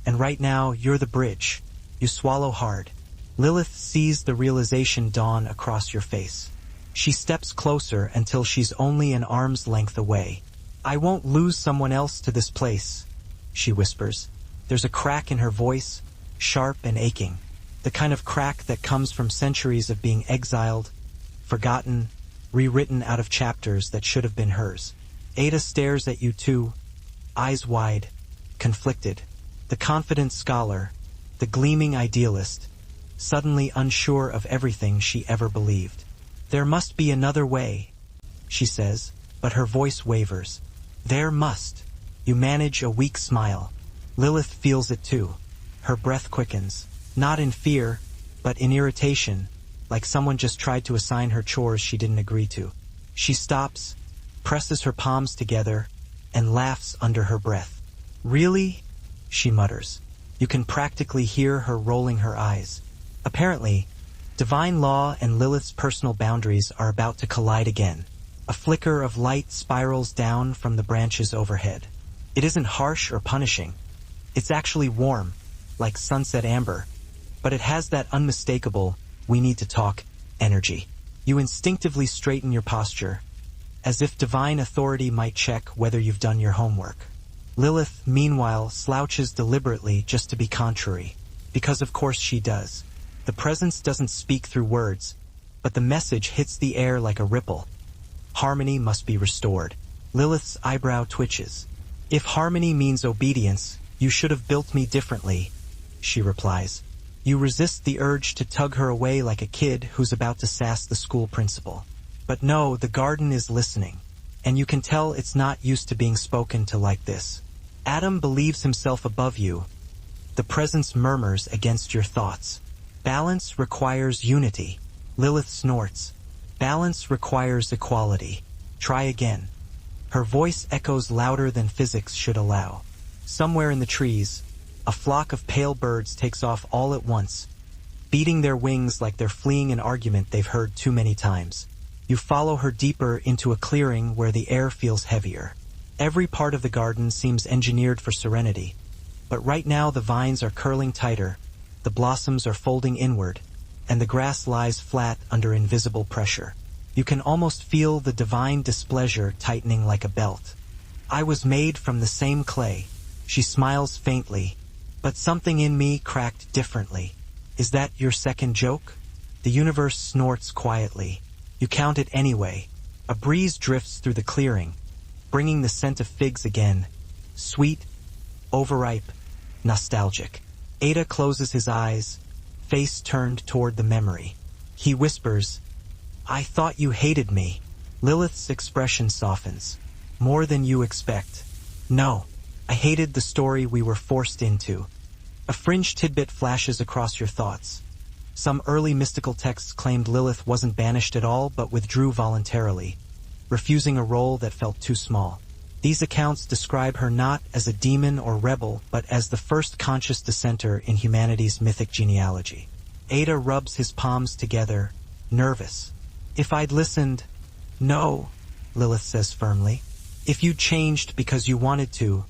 And right now, you're the bridge. You swallow hard. Lilith sees the realization dawn across your face. She steps closer until she's only an arm's length away. "I won't lose someone else to this place," she whispers. There's a crack in her voice, sharp and aching. The kind of crack that comes from centuries of being exiled, forgotten, rewritten out of chapters that should have been hers. Ada stares at you too, eyes wide, conflicted. The confident scholar, the gleaming idealist, suddenly unsure of everything she ever believed. "There must be another way," she says, but her voice wavers. "There must." You manage a weak smile. Lilith feels it too. Her breath quickens, not in fear, but in irritation, like someone just tried to assign her chores she didn't agree to. She stops, presses her palms together, and laughs under her breath. "Really?" she mutters. You can practically hear her rolling her eyes. Apparently, divine law and Lilith's personal boundaries are about to collide again. A flicker of light spirals down from the branches overhead. It isn't harsh or punishing. It's actually warm, like sunset amber, but it has that unmistakable, "we need to talk" energy. You instinctively straighten your posture, as if divine authority might check whether you've done your homework. Lilith, meanwhile, slouches deliberately just to be contrary, because of course she does. The presence doesn't speak through words, but the message hits the air like a ripple. Harmony must be restored. Lilith's eyebrow twitches. "If harmony means obedience, you should have built me differently," she replies. You resist the urge to tug her away like a kid who's about to sass the school principal. But no, the garden is listening, and you can tell it's not used to being spoken to like this. Adam believes himself above you. The presence murmurs against your thoughts. Balance requires unity. Lilith snorts. Balance requires equality. Try again. Her voice echoes louder than physics should allow. Somewhere in the trees, a flock of pale birds takes off all at once, beating their wings like they're fleeing an argument they've heard too many times. You follow her deeper into a clearing where the air feels heavier. Every part of the garden seems engineered for serenity, but right now the vines are curling tighter, the blossoms are folding inward, and the grass lies flat under invisible pressure. You can almost feel the divine displeasure tightening like a belt. "I was made from the same clay." She smiles faintly, "but something in me cracked differently." "Is that your second joke?" The universe snorts quietly. You count it anyway. A breeze drifts through the clearing, bringing the scent of figs again. Sweet, overripe, nostalgic. Ada closes his eyes, face turned toward the memory. He whispers, "I thought you hated me." Lilith's expression softens. "More than you expect." "No, I hated the story we were forced into." A fringe tidbit flashes across your thoughts. Some early mystical texts claimed Lilith wasn't banished at all but withdrew voluntarily, refusing a role that felt too small. These accounts describe her not as a demon or rebel, but as the first conscious dissenter in humanity's mythic genealogy. Ada rubs his palms together, nervous. "If I'd listened—" "No," Lilith says firmly. "If you changed because you wanted to,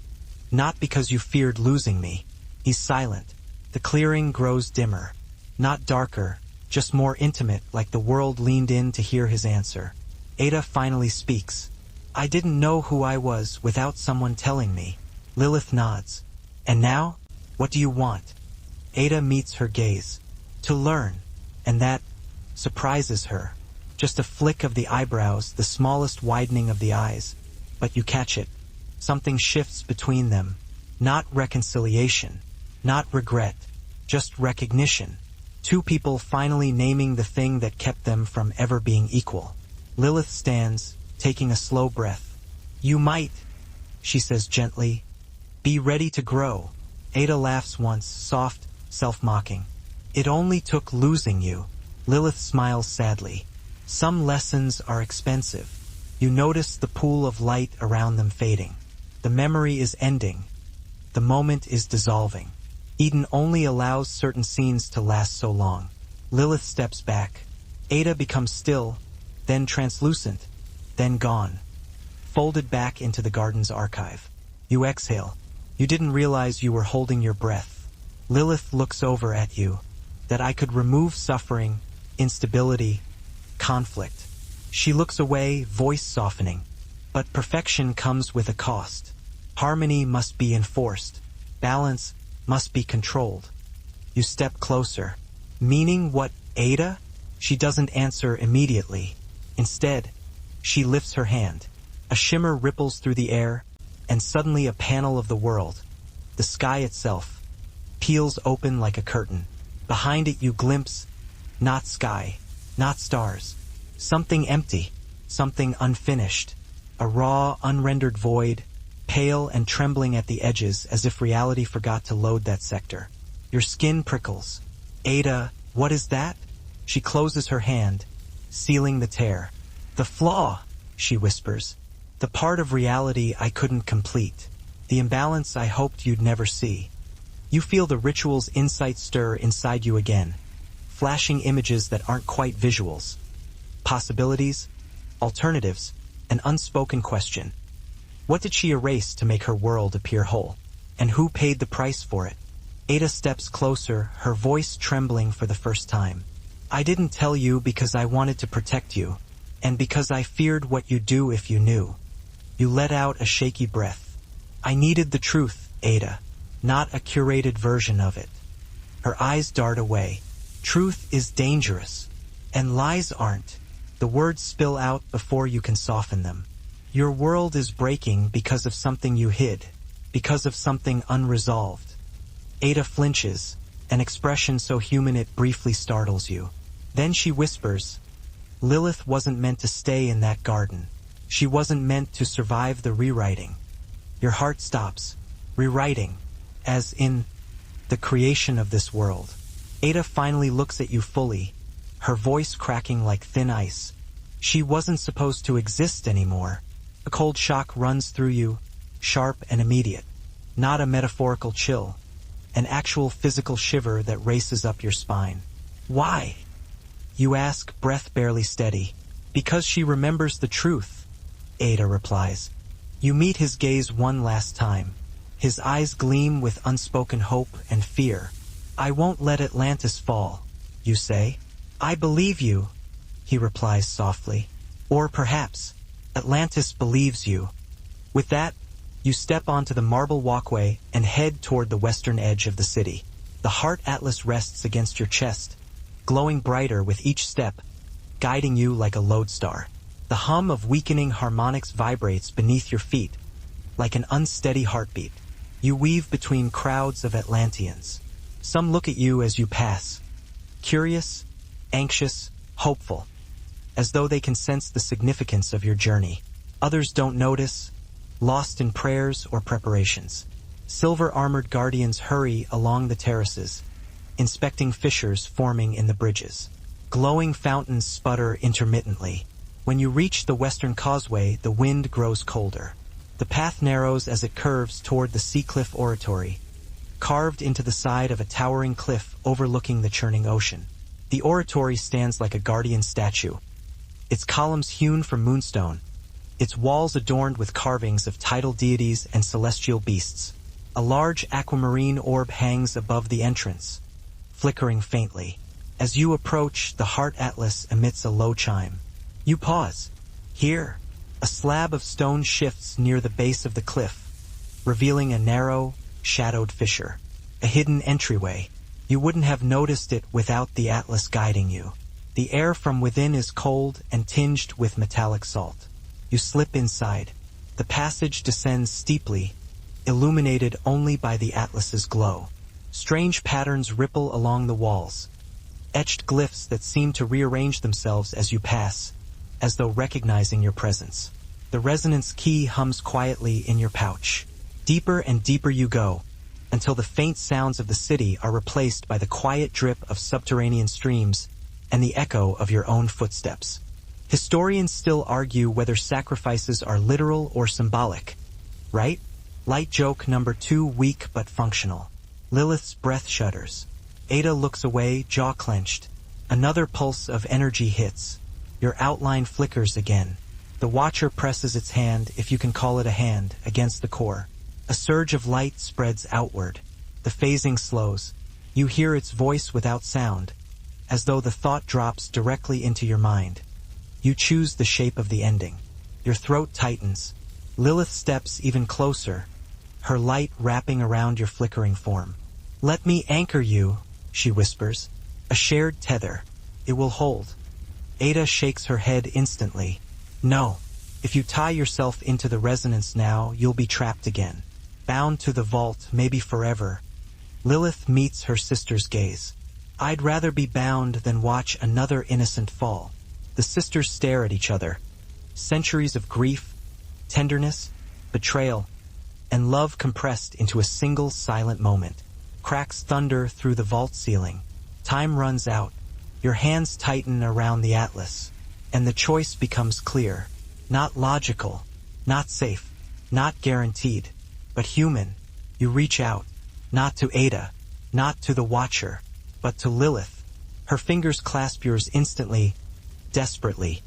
not because you feared losing me." He's silent. The clearing grows dimmer. Not darker, just more intimate, like the world leaned in to hear his answer. Ada finally speaks. "I didn't know who I was without someone telling me." Lilith nods. "And now? What do you want?" Ada meets her gaze. "To learn." And that surprises her. Just a flick of the eyebrows, the smallest widening of the eyes. But you catch it. Something shifts between them. Not reconciliation. Not regret. Just recognition. Two people finally naming the thing that kept them from ever being equal. Lilith stands, taking a slow breath. "You might," she says gently, "be ready to grow." Ada laughs once, soft, self-mocking. "It only took losing you." Lilith smiles sadly. "Some lessons are expensive." You notice the pool of light around them fading. The memory is ending. The moment is dissolving. Eden only allows certain scenes to last so long. Lilith steps back. Ada becomes still, then translucent, then gone, folded back into the garden's archive. You exhale. You didn't realize you were holding your breath. Lilith looks over at you. that I could remove suffering, instability, conflict. She looks away, voice softening. But perfection comes with a cost. Harmony must be enforced. Balance must be controlled. You step closer. Meaning what, Ada? She doesn't answer immediately. Instead, she lifts her hand. A shimmer ripples through the air, and suddenly a panel of the world, the sky itself, peels open like a curtain. Behind it you glimpse, not sky, not stars, something empty, something unfinished, a raw, unrendered void, pale and trembling at the edges as if reality forgot to load that sector. Your skin prickles. Ada, what is that? She closes her hand, sealing the tear. The flaw, she whispers. The part of reality I couldn't complete. The imbalance I hoped you'd never see. You feel the ritual's insight stir inside you again, flashing images that aren't quite visuals. Possibilities, alternatives, an unspoken question. What did she erase to make her world appear whole? And who paid the price for it? Ada steps closer, her voice trembling for the first time. I didn't tell you because I wanted to protect you, and because I feared what you'd do if you knew. You let out a shaky breath. I needed the truth, Ada, not a curated version of it. Her eyes dart away. Truth is dangerous, and lies aren't. The words spill out before you can soften them. Your world is breaking because of something you hid, because of something unresolved. Ada flinches, an expression so human it briefly startles you. Then she whispers, Lilith wasn't meant to stay in that garden. She wasn't meant to survive the rewriting. Your heart stops. Rewriting, as in the creation of this world. Ada finally looks at you fully, her voice cracking like thin ice. She wasn't supposed to exist anymore. A cold shock runs through you, sharp and immediate. Not a metaphorical chill. An actual physical shiver that races up your spine. Why? You ask, breath barely steady. Because she remembers the truth, Ada replies. You meet his gaze one last time. His eyes gleam with unspoken hope and fear. I won't let Atlantis fall, you say. I believe you, he replies softly. Or perhaps, Atlantis believes you. With that, you step onto the marble walkway and head toward the western edge of the city. The heart atlas rests against your chest, glowing brighter with each step, guiding you like a lodestar. The hum of weakening harmonics vibrates beneath your feet, like an unsteady heartbeat. You weave between crowds of Atlanteans. Some look at you as you pass, curious, anxious, hopeful, as though they can sense the significance of your journey. Others don't notice, lost in prayers or preparations. Silver-armored guardians hurry along the terraces, inspecting fissures forming in the bridges. Glowing fountains sputter intermittently. When you reach the western causeway, the wind grows colder. The path narrows as it curves toward the Seacliff Oratory, carved into the side of a towering cliff overlooking the churning ocean. The oratory stands like a guardian statue, its columns hewn from moonstone, its walls adorned with carvings of tidal deities and celestial beasts. A large aquamarine orb hangs above the entrance, flickering faintly. As you approach, the heart atlas emits a low chime. You pause. Here, a slab of stone shifts near the base of the cliff, revealing a narrow, shadowed fissure. A hidden entryway. You wouldn't have noticed it without the atlas guiding you. The air from within is cold and tinged with metallic salt. You slip inside. The passage descends steeply, illuminated only by the atlas's glow. Strange patterns ripple along the walls, etched glyphs that seem to rearrange themselves as you pass, as though recognizing your presence. The resonance key hums quietly in your pouch. Deeper and deeper you go, until the faint sounds of the city are replaced by the quiet drip of subterranean streams and the echo of your own footsteps. Historians still argue whether sacrifices are literal or symbolic, right? Light joke number 2, weak but functional. Lilith's breath shudders. Ada looks away, jaw clenched. Another pulse of energy hits. Your outline flickers again. The watcher presses its hand, if you can call it a hand, against the core. A surge of light spreads outward. The phasing slows. You hear its voice without sound, as though the thought drops directly into your mind. You choose the shape of the ending. Your throat tightens. Lilith steps even closer, her light wrapping around your flickering form. "Let me anchor you," she whispers. "A shared tether. It will hold." Ada shakes her head instantly. "No. If you tie yourself into the resonance now, you'll be trapped again. Bound to the vault, maybe forever." Lilith meets her sister's gaze. "I'd rather be bound than watch another innocent fall." The sisters stare at each other. Centuries of grief, tenderness, betrayal, and love compressed into a single silent moment. Cracks thunder through the vault ceiling. Time runs out. Your hands tighten around the atlas, and the choice becomes clear. Not logical, not safe, not guaranteed, but human. You reach out, not to Ada, not to the Watcher, but to Lilith. Her fingers clasp yours instantly, desperately,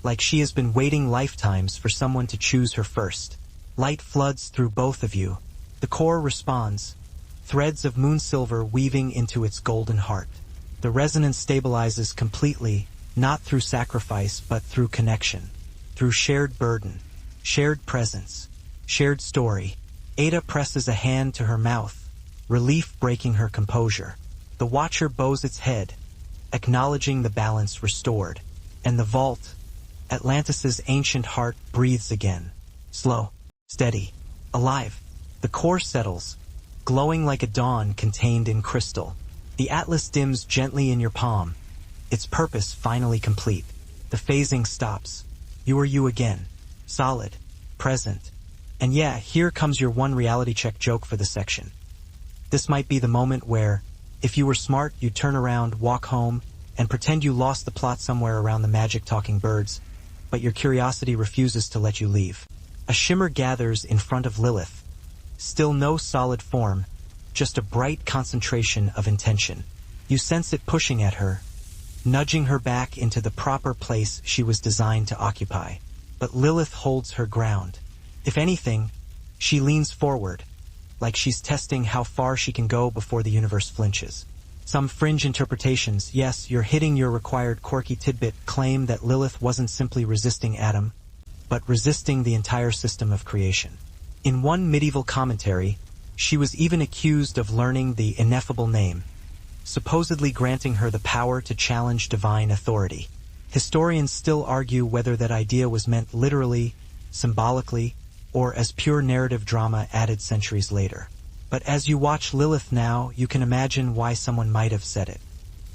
like she has been waiting lifetimes for someone to choose her first. Light floods through both of you. The core responds, threads of moon silver weaving into its golden heart. The resonance stabilizes completely, not through sacrifice but through connection, through shared burden, shared presence, shared story. Ada presses a hand to her mouth, relief breaking her composure. The Watcher bows its head, acknowledging the balance restored, and the vault, Atlantis's ancient heart, breathes again. Slow, steady, alive. The core settles, glowing like a dawn contained in crystal. The atlas dims gently in your palm, its purpose finally complete. The phasing stops. You are you again, solid, present. And yeah, here comes your one reality check joke for the section. This might be the moment where, if you were smart, you'd turn around, walk home, and pretend you lost the plot somewhere around the magic talking birds, but your curiosity refuses to let you leave. A shimmer gathers in front of Lilith. Still no solid form, just a bright concentration of intention. You sense it pushing at her, nudging her back into the proper place she was designed to occupy. But Lilith holds her ground. If anything, she leans forward, like she's testing how far she can go before the universe flinches. Some fringe interpretations, yes, you're hitting your required quirky tidbit, claim that Lilith wasn't simply resisting Adam, but resisting the entire system of creation. In one medieval commentary, she was even accused of learning the ineffable name, supposedly granting her the power to challenge divine authority. Historians still argue whether that idea was meant literally, symbolically, or as pure narrative drama added centuries later. But as you watch Lilith now, you can imagine why someone might have said it.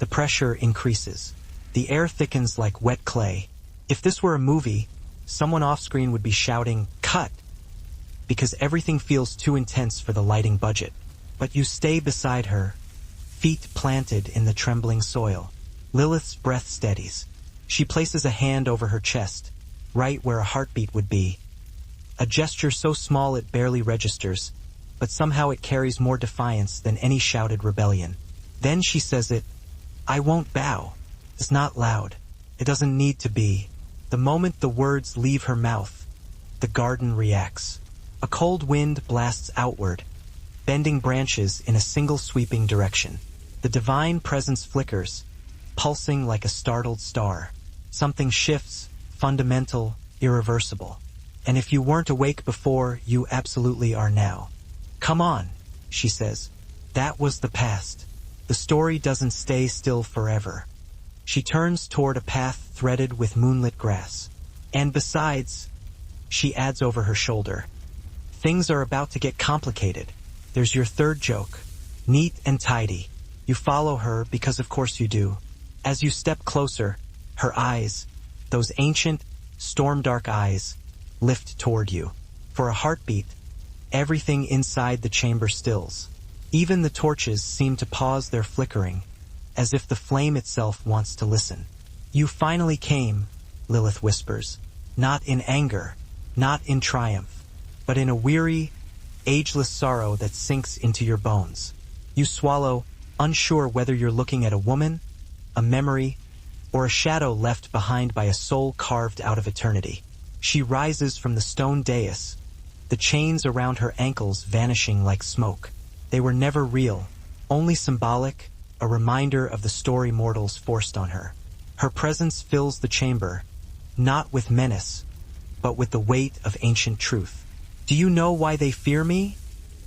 The pressure increases. The air thickens like wet clay. If this were a movie, someone off-screen would be shouting, "Cut!" because everything feels too intense for the lighting budget. But you stay beside her, feet planted in the trembling soil. Lilith's breath steadies. She places a hand over her chest, right where a heartbeat would be. A gesture so small it barely registers, but somehow it carries more defiance than any shouted rebellion. Then she says it, "I won't bow." It's not loud. It doesn't need to be. The moment the words leave her mouth, the garden reacts. A cold wind blasts outward, bending branches in a single sweeping direction. The divine presence flickers, pulsing like a startled star. Something shifts, fundamental, irreversible. And if you weren't awake before, you absolutely are now. "Come on," she says. "That was the past. The story doesn't stay still forever." She turns toward a path threaded with moonlit grass. "And besides," she adds over her shoulder, "things are about to get complicated. There's your third joke. Neat and tidy." You follow her because of course you do. As you step closer, her eyes, those ancient, storm-dark eyes, lift toward you. For a heartbeat, everything inside the chamber stills. Even the torches seem to pause their flickering, as if the flame itself wants to listen. "You finally came," Lilith whispers. Not in anger, not in triumph, but in a weary, ageless sorrow that sinks into your bones. You swallow, unsure whether you're looking at a woman, a memory, or a shadow left behind by a soul carved out of eternity. She rises from the stone dais, the chains around her ankles vanishing like smoke. They were never real, only symbolic, a reminder of the story mortals forced on her. Her presence fills the chamber, not with menace, but with the weight of ancient truth. "Do you know why they fear me?"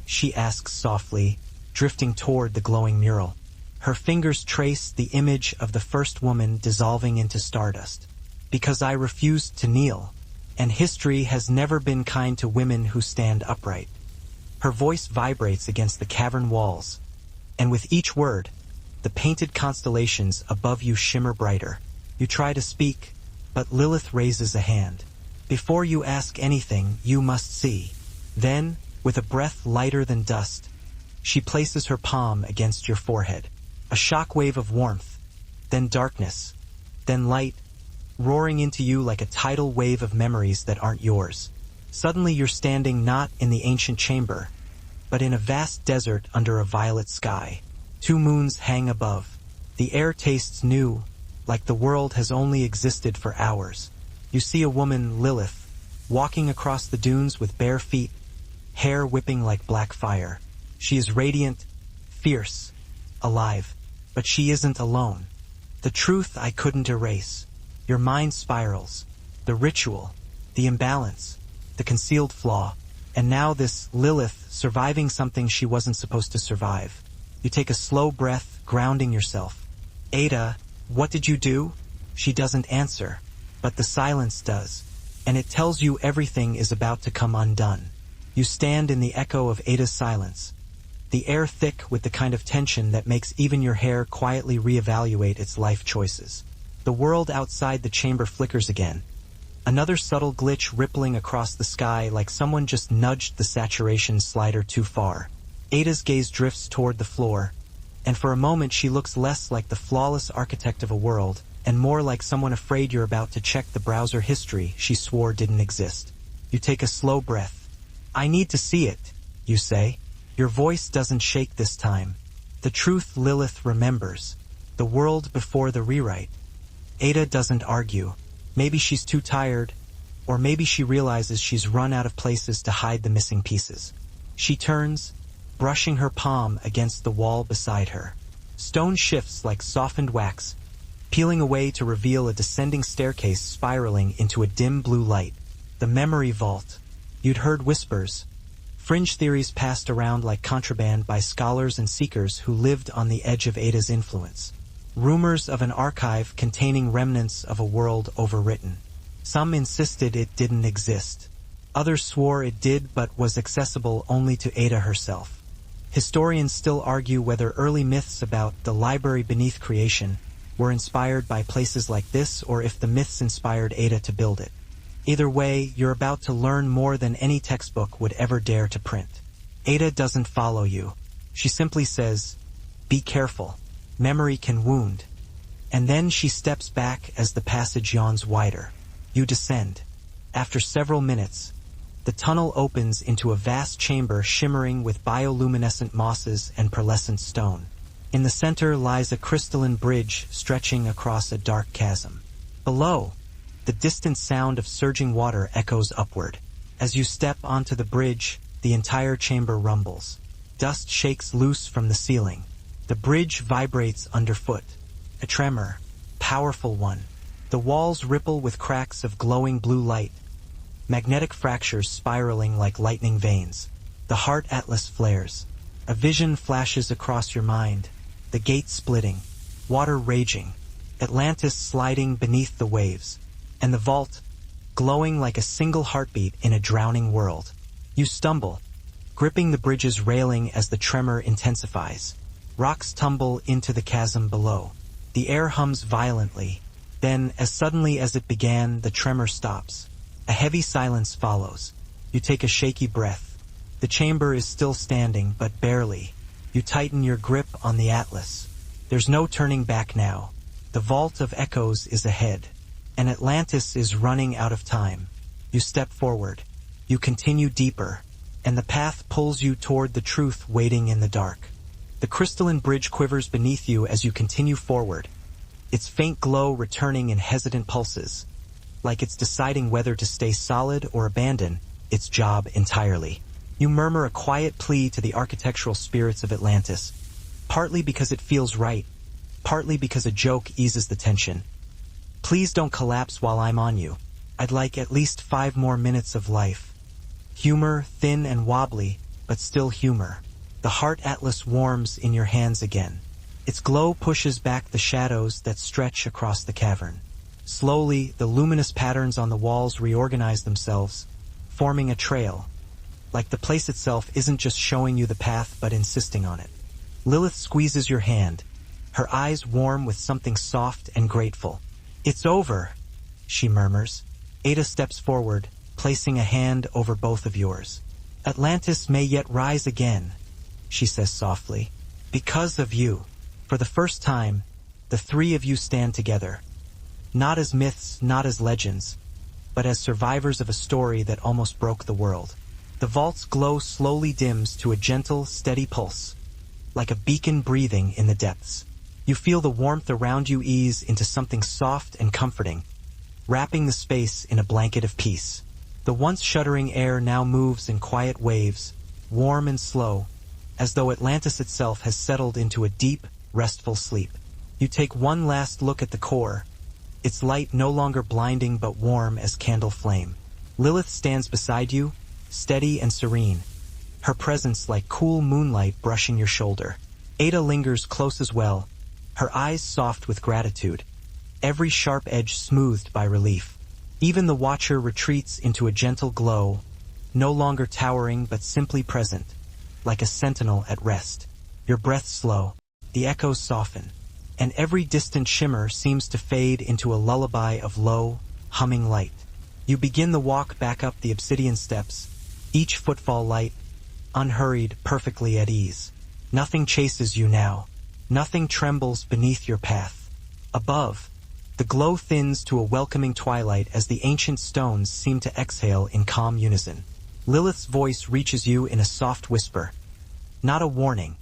she asks softly, drifting toward the glowing mural. Her fingers trace the image of the first woman dissolving into stardust. "Because I refused to kneel, and history has never been kind to women who stand upright." Her voice vibrates against the cavern walls, and with each word, the painted constellations above you shimmer brighter. You try to speak, but Lilith raises a hand. "Before you ask anything, you must see." Then, with a breath lighter than dust, she places her palm against your forehead. A shockwave of warmth, then darkness, then light, roaring into you like a tidal wave of memories that aren't yours. Suddenly you're standing not in the ancient chamber, but in a vast desert under a violet sky. 2 moons hang above. The air tastes new, like the world has only existed for hours. You see a woman, Lilith, walking across the dunes with bare feet, hair whipping like black fire. She is radiant, fierce, alive, but she isn't alone. The truth I couldn't erase. Your mind spirals, the ritual, the imbalance, the concealed flaw, and now this Lilith surviving something she wasn't supposed to survive. You take a slow breath, grounding yourself. "Ada, what did you do?" She doesn't answer, but the silence does, and it tells you everything is about to come undone. You stand in the echo of Ada's silence, the air thick with the kind of tension that makes even your hair quietly reevaluate its life choices. The world outside the chamber flickers again, another subtle glitch rippling across the sky like someone just nudged the saturation slider too far. Ada's gaze drifts toward the floor, and for a moment she looks less like the flawless architect of a world, and more like someone afraid you're about to check the browser history she swore didn't exist. You take a slow breath. "I need to see it," you say. Your voice doesn't shake this time. The truth Lilith remembers. The world before the rewrite. Ada doesn't argue. Maybe she's too tired, or maybe she realizes she's run out of places to hide the missing pieces. She turns, brushing her palm against the wall beside her. Stone shifts like softened wax, peeling away to reveal a descending staircase spiraling into a dim blue light. The memory vault. You'd heard whispers, fringe theories passed around like contraband by scholars and seekers who lived on the edge of Ada's influence. Rumors of an archive containing remnants of a world overwritten. Some insisted it didn't exist. Others swore it did but was accessible only to Ada herself. Historians still argue whether early myths about the library beneath creation were inspired by places like this or if the myths inspired Ada to build it. Either way, you're about to learn more than any textbook would ever dare to print. Ada doesn't follow you. She simply says, "Be careful. Memory can wound." And then she steps back as the passage yawns wider. You descend. After several minutes, the tunnel opens into a vast chamber shimmering with bioluminescent mosses and pearlescent stone. In the center lies a crystalline bridge stretching across a dark chasm. Below, the distant sound of surging water echoes upward. As you step onto the bridge, the entire chamber rumbles. Dust shakes loose from the ceiling. The bridge vibrates underfoot. A tremor, powerful one. The walls ripple with cracks of glowing blue light, magnetic fractures spiraling like lightning veins. The heart atlas flares. A vision flashes across your mind. The gate splitting, water raging, Atlantis sliding beneath the waves, and the vault, glowing like a single heartbeat in a drowning world. You stumble, gripping the bridge's railing as the tremor intensifies. Rocks tumble into the chasm below. The air hums violently. Then, as suddenly as it began, the tremor stops. A heavy silence follows. You take a shaky breath. The chamber is still standing, but barely. You tighten your grip on the atlas. There's no turning back now. The vault of echoes is ahead. And Atlantis is running out of time. You step forward. You continue deeper. And the path pulls you toward the truth waiting in the dark. The crystalline bridge quivers beneath you as you continue forward, its faint glow returning in hesitant pulses, like it's deciding whether to stay solid or abandon its job entirely. You murmur a quiet plea to the architectural spirits of Atlantis. Partly because it feels right, partly because a joke eases the tension. Please don't collapse while I'm on you. I'd like at least 5 more minutes of life. Humor, thin and wobbly, but still humor. The heart atlas warms in your hands again. Its glow pushes back the shadows that stretch across the cavern. Slowly, the luminous patterns on the walls reorganize themselves, forming a trail. Like the place itself isn't just showing you the path but insisting on it. Lilith squeezes your hand, her eyes warm with something soft and grateful. "It's over," she murmurs. Ada steps forward, placing a hand over both of yours. "Atlantis may yet rise again," she says softly. "Because of you." For the first time, the 3 of you stand together. Not as myths, not as legends, but as survivors of a story that almost broke the world. The vault's glow slowly dims to a gentle, steady pulse, like a beacon breathing in the depths. You feel the warmth around you ease into something soft and comforting, wrapping the space in a blanket of peace. The once shuddering air now moves in quiet waves, warm and slow, as though Atlantis itself has settled into a deep, restful sleep. You take one last look at the core, its light no longer blinding but warm as candle flame. Lilith stands beside you, steady and serene, her presence like cool moonlight brushing your shoulder. Ada lingers close as well, her eyes soft with gratitude, every sharp edge smoothed by relief. Even the watcher retreats into a gentle glow, no longer towering but simply present, like a sentinel at rest. Your breath slow, the echoes soften, and every distant shimmer seems to fade into a lullaby of low, humming light. You begin the walk back up the obsidian steps, each footfall light, unhurried, perfectly at ease. Nothing chases you now. Nothing trembles beneath your path. Above, the glow thins to a welcoming twilight as the ancient stones seem to exhale in calm unison. Lilith's voice reaches you in a soft whisper. Not a warning,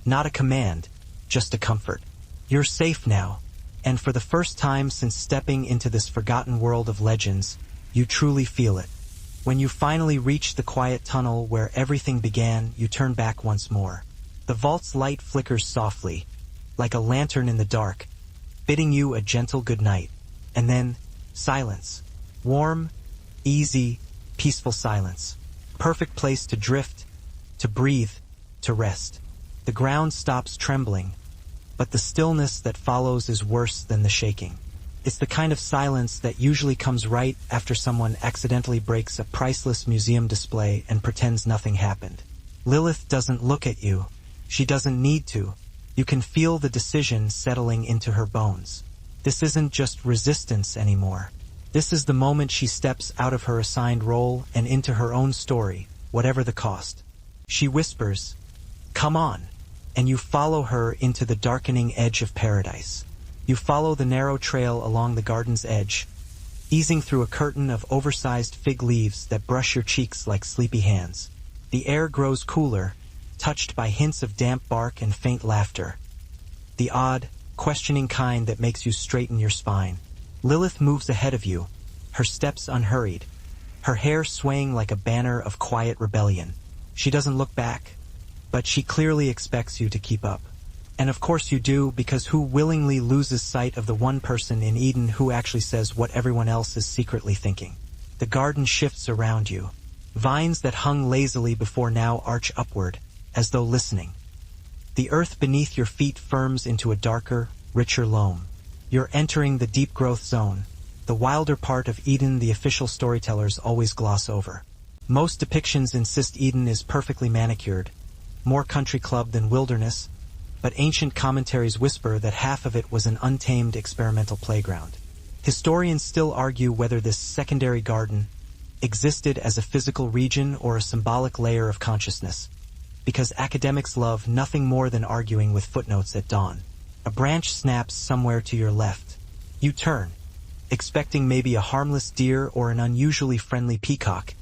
not a command, just a comfort. You're safe now, and for the first time since stepping into this forgotten world of legends, you truly feel it. When you finally reach the quiet tunnel where everything began, you turn back once more. The vault's light flickers softly, like a lantern in the dark, bidding you a gentle goodnight. And then, silence. Warm, easy, peaceful silence. Perfect place to drift, to breathe, to rest. The ground stops trembling, but the stillness that follows is worse than the shaking. It's the kind of silence that usually comes right after someone accidentally breaks a priceless museum display and pretends nothing happened. Lilith doesn't look at you. She doesn't need to. You can feel the decision settling into her bones. This isn't just resistance anymore. This is the moment she steps out of her assigned role and into her own story, whatever the cost. She whispers, "Come on," and you follow her into the darkening edge of paradise. You follow the narrow trail along the garden's edge, easing through a curtain of oversized fig leaves that brush your cheeks like sleepy hands. The air grows cooler, touched by hints of damp bark and faint laughter. The odd, questioning kind that makes you straighten your spine. Lilith moves ahead of you, her steps unhurried, her hair swaying like a banner of quiet rebellion. She doesn't look back, but she clearly expects you to keep up. And of course you do, because who willingly loses sight of the one person in Eden who actually says what everyone else is secretly thinking? The garden shifts around you. Vines that hung lazily before now arch upward, as though listening. The earth beneath your feet firms into a darker, richer loam. You're entering the deep growth zone, the wilder part of Eden the official storytellers always gloss over. Most depictions insist Eden is perfectly manicured, more country club than wilderness, but ancient commentaries whisper that half of it was an untamed experimental playground. Historians still argue whether this secondary garden existed as a physical region or a symbolic layer of consciousness, because academics love nothing more than arguing with footnotes at dawn. A branch snaps somewhere to your left. You turn, expecting maybe a harmless deer or an unusually friendly peacock,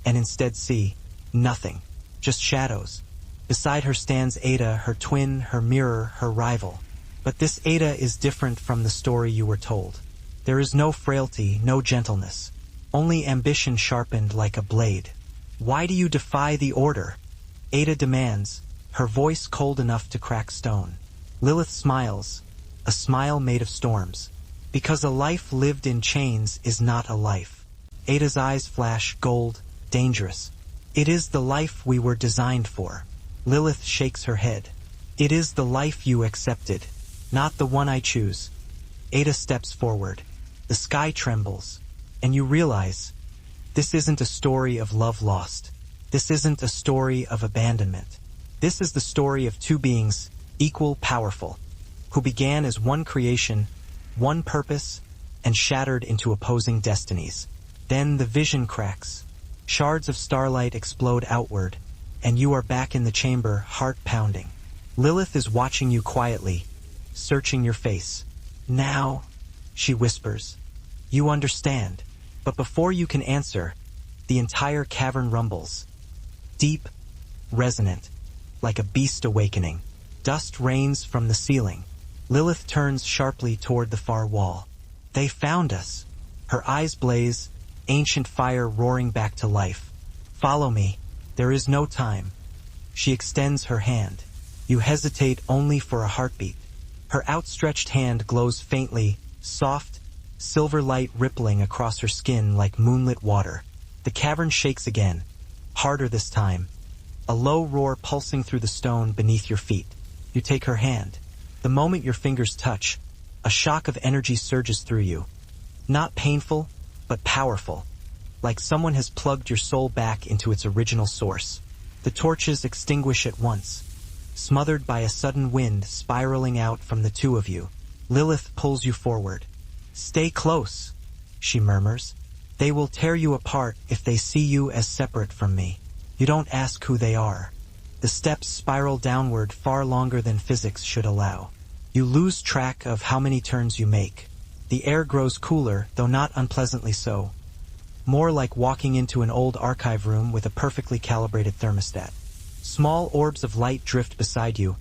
and instead see nothing, just shadows. Beside her stands Ada, her twin, her mirror, her rival. But this Ada is different from the story you were told. There is no frailty, no gentleness, only ambition sharpened like a blade. Why do you defy the order? Ada demands, her voice cold enough to crack stone. Lilith smiles, a smile made of storms. Because a life lived in chains is not a life. Ada's eyes flash gold, dangerous. It is the life we were designed for. Lilith shakes her head. It is the life you accepted, not the one I choose. Ada steps forward. The sky trembles, and you realize, this isn't a story of love lost. This isn't a story of abandonment. This is the story of two beings, equal powerful, who began as one creation, one purpose, and shattered into opposing destinies. Then the vision cracks. Shards of starlight explode outward, and you are back in the chamber, heart pounding. Lilith is watching you quietly, searching your face. Now, she whispers, you understand. But before you can answer, the entire cavern rumbles. Deep, resonant, like a beast awakening. Dust rains from the ceiling. Lilith turns sharply toward the far wall. They found us. Her eyes blaze, ancient fire roaring back to life. Follow me. There is no time. She extends her hand. You hesitate only for a heartbeat. Her outstretched hand glows faintly, soft, silver light rippling across her skin like moonlit water. The cavern shakes again, harder this time. A low roar pulsing through the stone beneath your feet. You take her hand. The moment your fingers touch, a shock of energy surges through you. Not painful, but powerful. Like someone has plugged your soul back into its original source. The torches extinguish at once, smothered by a sudden wind spiraling out from the two of you. Lilith pulls you forward. Stay close, she murmurs. They will tear you apart if they see you as separate from me. You don't ask who they are. The steps spiral downward far longer than physics should allow. You lose track of how many turns you make. The air grows cooler, though not unpleasantly so. More like walking into an old archive room with a perfectly calibrated thermostat. Small orbs of light drift beside you,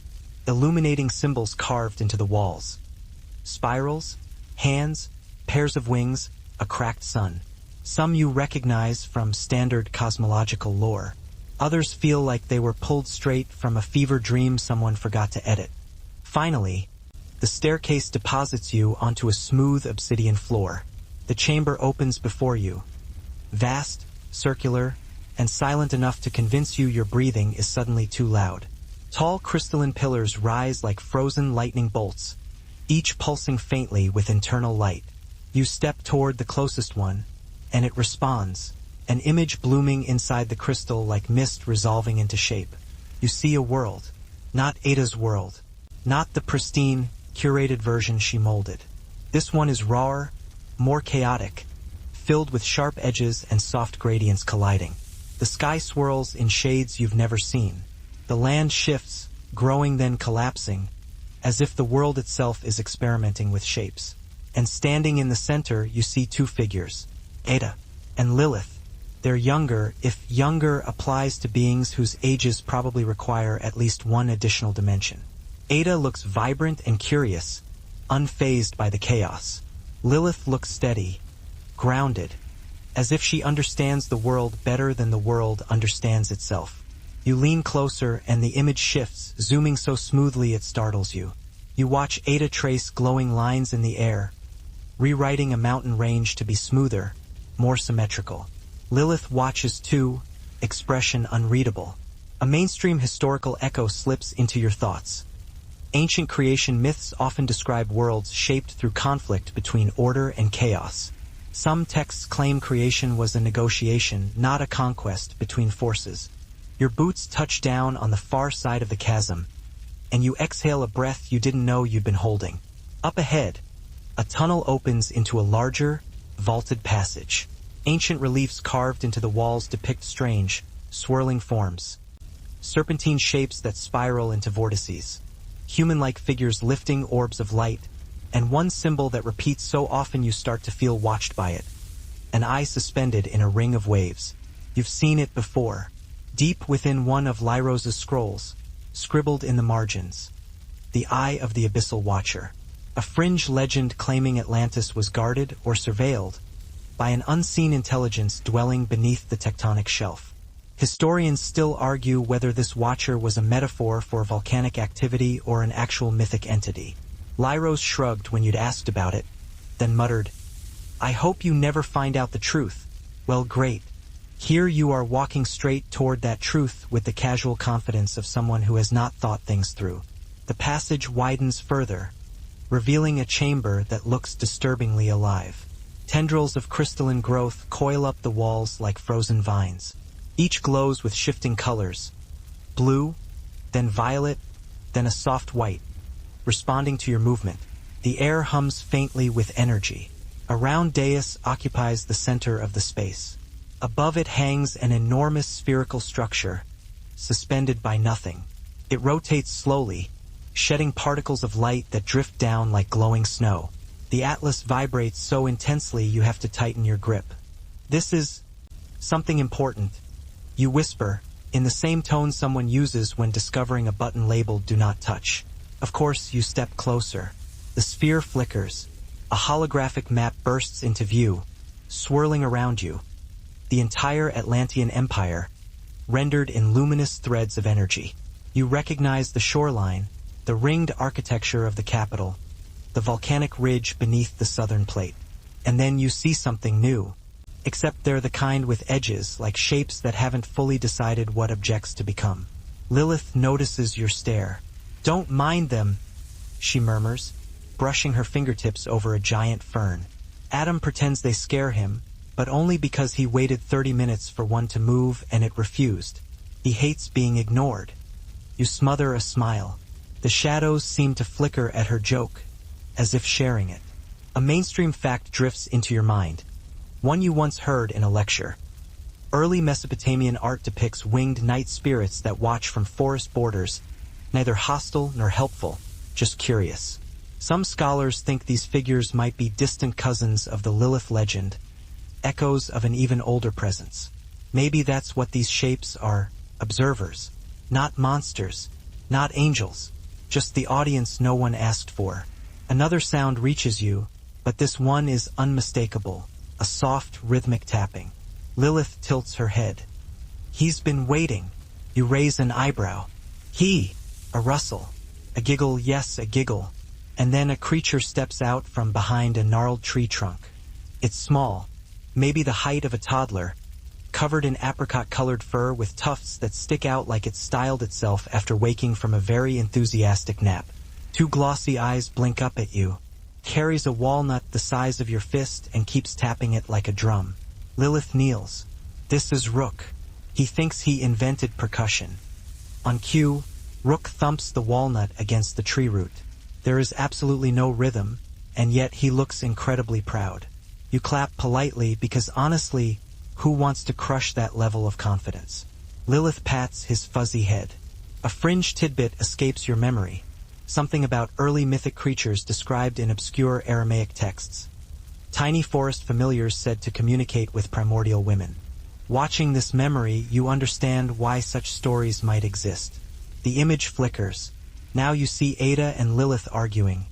illuminating symbols carved into the walls. Spirals, hands, pairs of wings, a cracked sun. Some you recognize from standard cosmological lore. Others feel like they were pulled straight from a fever dream someone forgot to edit. Finally, the staircase deposits you onto a smooth obsidian floor. The chamber opens before you. Vast, circular, and silent enough to convince you your breathing is suddenly too loud. Tall crystalline pillars rise like frozen lightning bolts, each pulsing faintly with internal light. You step toward the closest one, and it responds, an image blooming inside the crystal like mist resolving into shape. You see a world, not Ada's world, not the pristine, curated version she molded. This one is rawer, more chaotic, filled with sharp edges and soft gradients colliding. The sky swirls in shades you've never seen. The land shifts, growing then collapsing, as if the world itself is experimenting with shapes. And standing in the center, you see two figures, Ada and Lilith. They're younger, if younger applies to beings whose ages probably require at least one additional dimension. Ada looks vibrant and curious, unfazed by the chaos. Lilith looks steady, grounded, as if she understands the world better than the world understands itself. You lean closer and the image shifts, zooming so smoothly it startles you. You watch Ada trace glowing lines in the air, rewriting a mountain range to be smoother, more symmetrical. Lilith watches too, expression unreadable. A mainstream historical echo slips into your thoughts. Ancient creation myths often describe worlds shaped through conflict between order and chaos. Some texts claim creation was a negotiation, not a conquest, between forces. Your boots touch down on the far side of the chasm, and you exhale a breath you didn't know you'd been holding. Up ahead, a tunnel opens into a larger, vaulted passage. Ancient reliefs carved into the walls depict strange, swirling forms. Serpentine shapes that spiral into vortices. Human-like figures lifting orbs of light, and one symbol that repeats so often you start to feel watched by it. An eye suspended in a ring of waves. You've seen it before. Deep within one of Lyrose's scrolls, scribbled in the margins. The Eye of the Abyssal Watcher. A fringe legend claiming Atlantis was guarded or surveilled by an unseen intelligence dwelling beneath the tectonic shelf. Historians still argue whether this watcher was a metaphor for volcanic activity or an actual mythic entity. Lyros shrugged when you'd asked about it, then muttered, "I hope you never find out the truth." Well, great. Here you are walking straight toward that truth with the casual confidence of someone who has not thought things through. The passage widens further, revealing a chamber that looks disturbingly alive. Tendrils of crystalline growth coil up the walls like frozen vines. Each glows with shifting colors, blue, then violet, then a soft white, responding to your movement. The air hums faintly with energy. A round dais occupies the center of the space. Above it hangs an enormous spherical structure, suspended by nothing. It rotates slowly, shedding particles of light that drift down like glowing snow. The atlas vibrates so intensely you have to tighten your grip. "This is something important," you whisper, in the same tone someone uses when discovering a button labeled "Do Not Touch." Of course, you step closer. The sphere flickers. A holographic map bursts into view, swirling around you. The entire Atlantean Empire, rendered in luminous threads of energy. You recognize the shoreline, the ringed architecture of the capital, the volcanic ridge beneath the southern plate. And then you see something new. Except they're the kind with edges, like shapes that haven't fully decided what objects to become. Lilith notices your stare. "Don't mind them," she murmurs, brushing her fingertips over a giant fern. Adam pretends they scare him, but only because he waited 30 minutes for one to move and it refused. He hates being ignored. You smother a smile. The shadows seem to flicker at her joke, as if sharing it. A mainstream fact drifts into your mind, one you once heard in a lecture. Early Mesopotamian art depicts winged night spirits that watch from forest borders, neither hostile nor helpful, just curious. Some scholars think these figures might be distant cousins of the Lilith legend, echoes of an even older presence. Maybe that's what these shapes are, observers. Not monsters, not angels, just the audience no one asked for. Another sound reaches you, but this one is unmistakable, a soft, rhythmic tapping. Lilith tilts her head. "He's been waiting." You raise an eyebrow. "He?" A rustle. A giggle, yes, a giggle. And then a creature steps out from behind a gnarled tree trunk. It's small, maybe the height of a toddler, covered in apricot-colored fur with tufts that stick out like it styled itself after waking from a very enthusiastic nap. Two glossy eyes blink up at you. Carries a walnut the size of your fist and keeps tapping it like a drum. Lilith kneels. This is Rook. He thinks he invented percussion. On cue, Rook thumps the walnut against the tree root. There is absolutely no rhythm, and yet he looks incredibly proud. You clap politely because honestly, who wants to crush that level of confidence? Lilith pats his fuzzy head. A fringe tidbit escapes your memory. Something about early mythic creatures described in obscure Aramaic texts. Tiny forest familiars said to communicate with primordial women. Watching this memory, you understand why such stories might exist. The image flickers. Now you see Ada and Lilith arguing.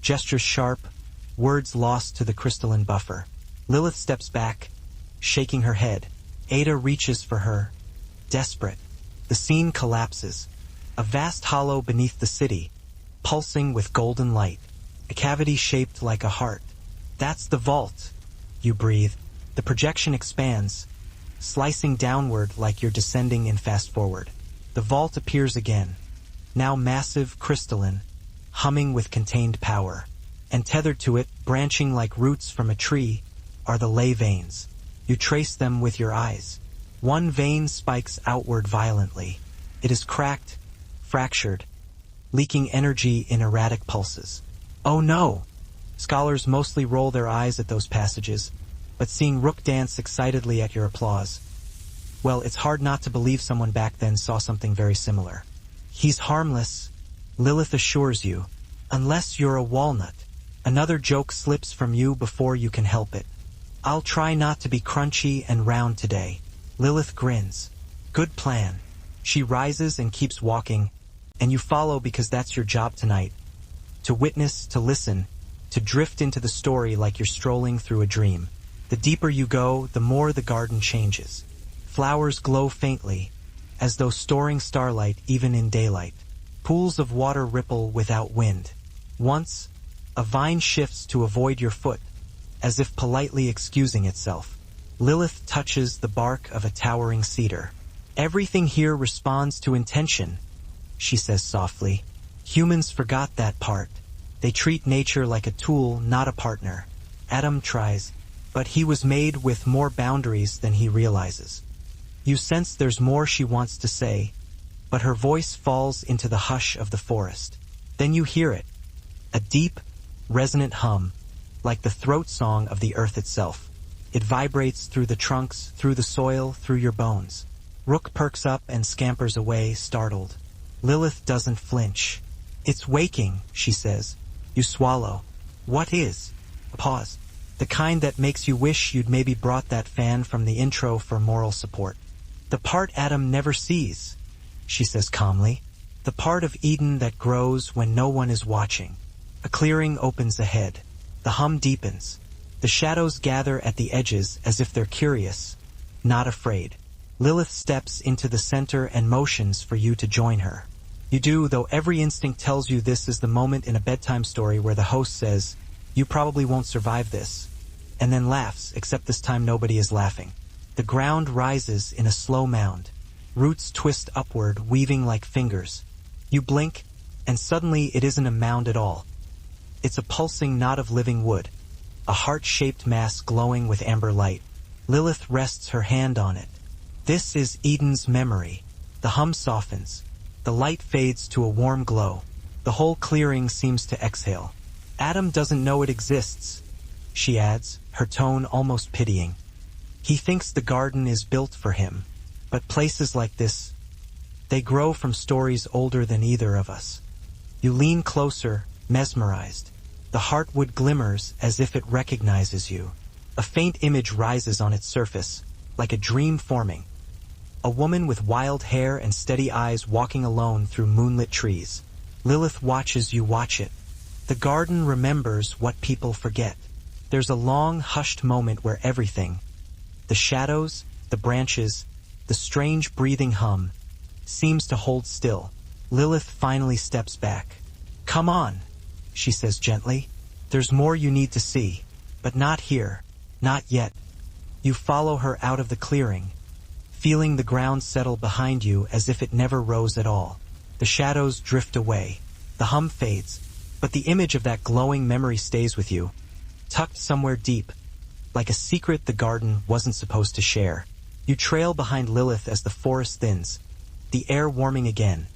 Gestures sharp, words lost to the crystalline buffer. Lilith steps back, shaking her head. Ada reaches for her, desperate. The scene collapses. A vast hollow beneath the city, pulsing with golden light. A cavity shaped like a heart. "That's the vault," you breathe. The projection expands, slicing downward like you're descending in fast forward. The vault appears again, now massive, crystalline, humming with contained power. And tethered to it, branching like roots from a tree, are the ley veins. You trace them with your eyes. One vein spikes outward violently. It is cracked, fractured, leaking energy in erratic pulses. Oh no! Scholars mostly roll their eyes at those passages, but seeing Rook dance excitedly at your applause, well, it's hard not to believe someone back then saw something very similar. He's harmless, Lilith assures you, unless you're a walnut. Another joke slips from you before you can help it. I'll try not to be crunchy and round today. Lilith grins. Good plan. She rises and keeps walking, and you follow because that's your job tonight. To witness, to listen, to drift into the story like you're strolling through a dream. The deeper you go, the more the garden changes. Flowers glow faintly, as though storing starlight even in daylight. Pools of water ripple without wind. Once, a vine shifts to avoid your foot, as if politely excusing itself. Lilith touches the bark of a towering cedar. Everything here responds to intention, she says softly. Humans forgot that part. They treat nature like a tool, not a partner. Adam tries, but he was made with more boundaries than he realizes. You sense there's more she wants to say, but her voice falls into the hush of the forest. Then you hear it, a deep, resonant hum, like the throat song of the earth itself. It vibrates through the trunks, through the soil, through your bones. Rook perks up and scampers away, startled. Lilith doesn't flinch. It's waking, she says. You swallow. What is? A pause. The kind that makes you wish you'd maybe brought that fan from the intro for moral support. The part Adam never sees, she says calmly. The part of Eden that grows when no one is watching. A clearing opens ahead. The hum deepens. The shadows gather at the edges as if they're curious, not afraid. Lilith steps into the center and motions for you to join her. You do, though every instinct tells you this is the moment in a bedtime story where the host says, "You probably won't survive this," and then laughs, except this time nobody is laughing. The ground rises in a slow mound. Roots twist upward, weaving like fingers. You blink, and suddenly it isn't a mound at all. It's a pulsing knot of living wood, a heart-shaped mass glowing with amber light. Lilith rests her hand on it. This is Eden's memory. The hum softens. The light fades to a warm glow. The whole clearing seems to exhale. Adam doesn't know it exists, she adds, her tone almost pitying. He thinks the garden is built for him, but places like this, they grow from stories older than either of us. You lean closer, mesmerized. The heartwood glimmers as if it recognizes you. A faint image rises on its surface, like a dream forming. A woman with wild hair and steady eyes walking alone through moonlit trees. Lilith watches you watch it. The garden remembers what people forget. There's a long, hushed moment where everything, the shadows, the branches, the strange breathing hum, seems to hold still. Lilith finally steps back. "Come on," she says gently. "There's more you need to see, but not here, not yet." You follow her out of the clearing, feeling the ground settle behind you as if it never rose at all. The shadows drift away. The hum fades, but the image of that glowing memory stays with you, tucked somewhere deep, like a secret the garden wasn't supposed to share. You trail behind Lilith as the forest thins, the air warming again,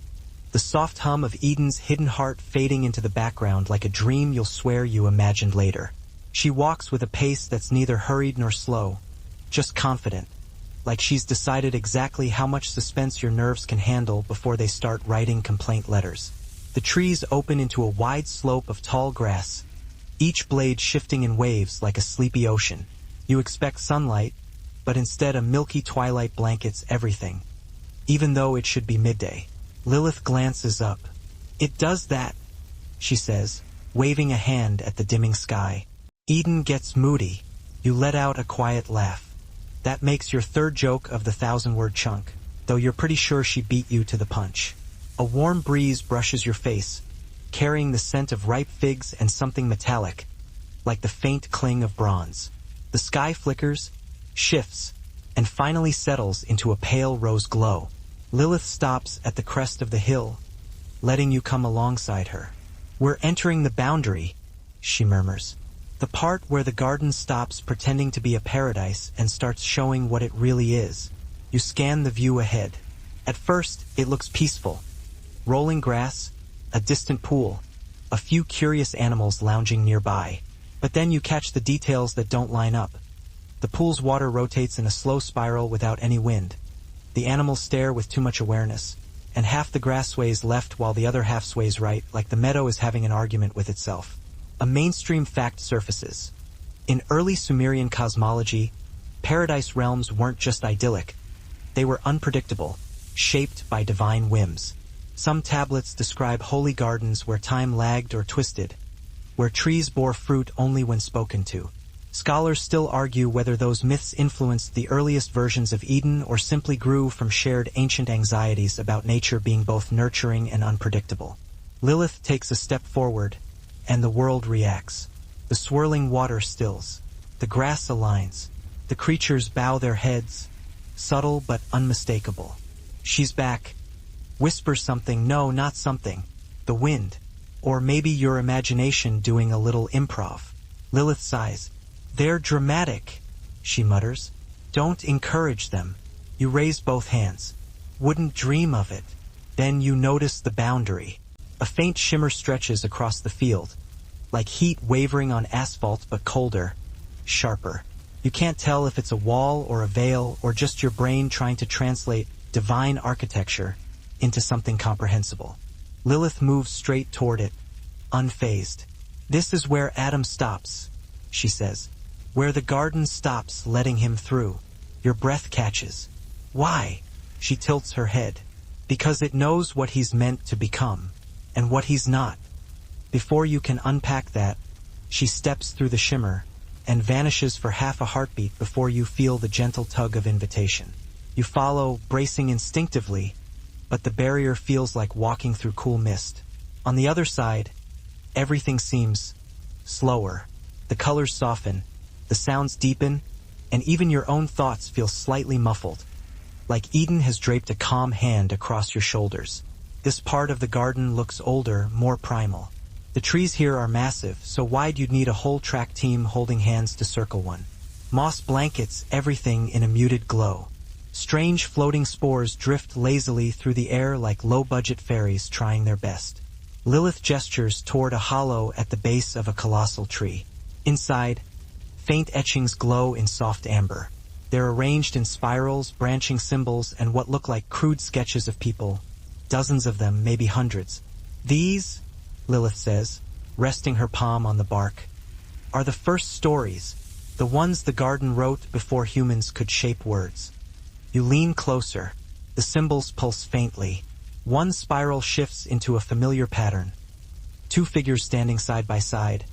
the soft hum of Eden's hidden heart fading into the background like a dream you'll swear you imagined later. She walks with a pace that's neither hurried nor slow, just confident, like she's decided exactly how much suspense your nerves can handle before they start writing complaint letters. The trees open into a wide slope of tall grass, each blade shifting in waves like a sleepy ocean. You expect sunlight, but instead a milky twilight blankets everything, even though it should be midday. Lilith glances up. "It does that," she says, waving a hand at the dimming sky. Eden gets moody. You let out a quiet laugh. That makes your third joke of the 1,000-word chunk, though you're pretty sure she beat you to the punch. A warm breeze brushes your face, carrying the scent of ripe figs and something metallic, like the faint cling of bronze. The sky flickers, shifts, and finally settles into a pale rose glow. Lilith stops at the crest of the hill, letting you come alongside her. "We're entering the boundary," she murmurs. "The part where the garden stops pretending to be a paradise and starts showing what it really is." You scan the view ahead. At first, it looks peaceful. Rolling grass, a distant pool, a few curious animals lounging nearby. But then you catch the details that don't line up. The pool's water rotates in a slow spiral without any wind. The animals stare with too much awareness, and half the grass sways left while the other half sways right, like the meadow is having an argument with itself. A mainstream fact surfaces. In early Sumerian cosmology, paradise realms weren't just idyllic. They were unpredictable, shaped by divine whims. Some tablets describe holy gardens where time lagged or twisted, where trees bore fruit only when spoken to. Scholars still argue whether those myths influenced the earliest versions of Eden or simply grew from shared ancient anxieties about nature being both nurturing and unpredictable. Lilith takes a step forward, and the world reacts. The swirling water stills. The grass aligns. The creatures bow their heads, subtle but unmistakable. She's back. Whispers something, no, not something. The wind. Or maybe your imagination doing a little improv. Lilith sighs. They're dramatic, she mutters. Don't encourage them. You raise both hands. Wouldn't dream of it. Then you notice the boundary. A faint shimmer stretches across the field, like heat wavering on asphalt but colder, sharper. You can't tell if it's a wall or a veil or just your brain trying to translate divine architecture into something comprehensible. Lilith moves straight toward it, unfazed. This is where Adam stops, she says. Where the garden stops letting him through. Your breath catches. Why? She tilts her head. Because it knows what he's meant to become, and what he's not. Before you can unpack that, she steps through the shimmer, and vanishes for half a heartbeat before you feel the gentle tug of invitation. You follow, bracing instinctively, but the barrier feels like walking through cool mist. On the other side, everything seems slower. The colors soften, the sounds deepen, and even your own thoughts feel slightly muffled, like Eden has draped a calm hand across your shoulders. This part of the garden looks older, more primal. The trees here are massive, so wide you'd need a whole track team holding hands to circle one. Moss blankets everything in a muted glow. Strange floating spores drift lazily through the air like low-budget fairies trying their best. Lilith gestures toward a hollow at the base of a colossal tree. Inside, faint etchings glow in soft amber. They're arranged in spirals, branching symbols, and what look like crude sketches of people. Dozens of them, maybe hundreds. These, Lilith says, resting her palm on the bark, are the first stories, the ones the garden wrote before humans could shape words. You lean closer. The symbols pulse faintly. One spiral shifts into a familiar pattern. Two figures standing side by side,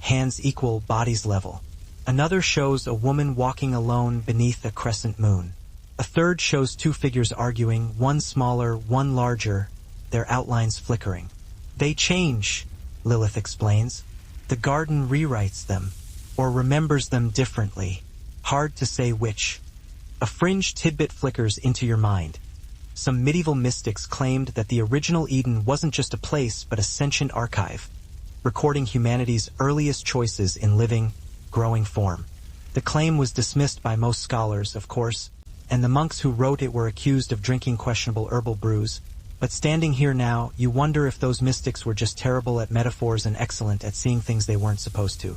hands equal, bodies level. Another shows a woman walking alone beneath a crescent moon. A third shows two figures arguing, one smaller, one larger, their outlines flickering. They change, Lilith explains. The garden rewrites them, or remembers them differently. Hard to say which. A fringe tidbit flickers into your mind. Some medieval mystics claimed that the original Eden wasn't just a place, but a sentient archive, recording humanity's earliest choices in living, growing form. The claim was dismissed by most scholars, of course, and the monks who wrote it were accused of drinking questionable herbal brews. But standing here now, you wonder if those mystics were just terrible at metaphors and excellent at seeing things they weren't supposed to.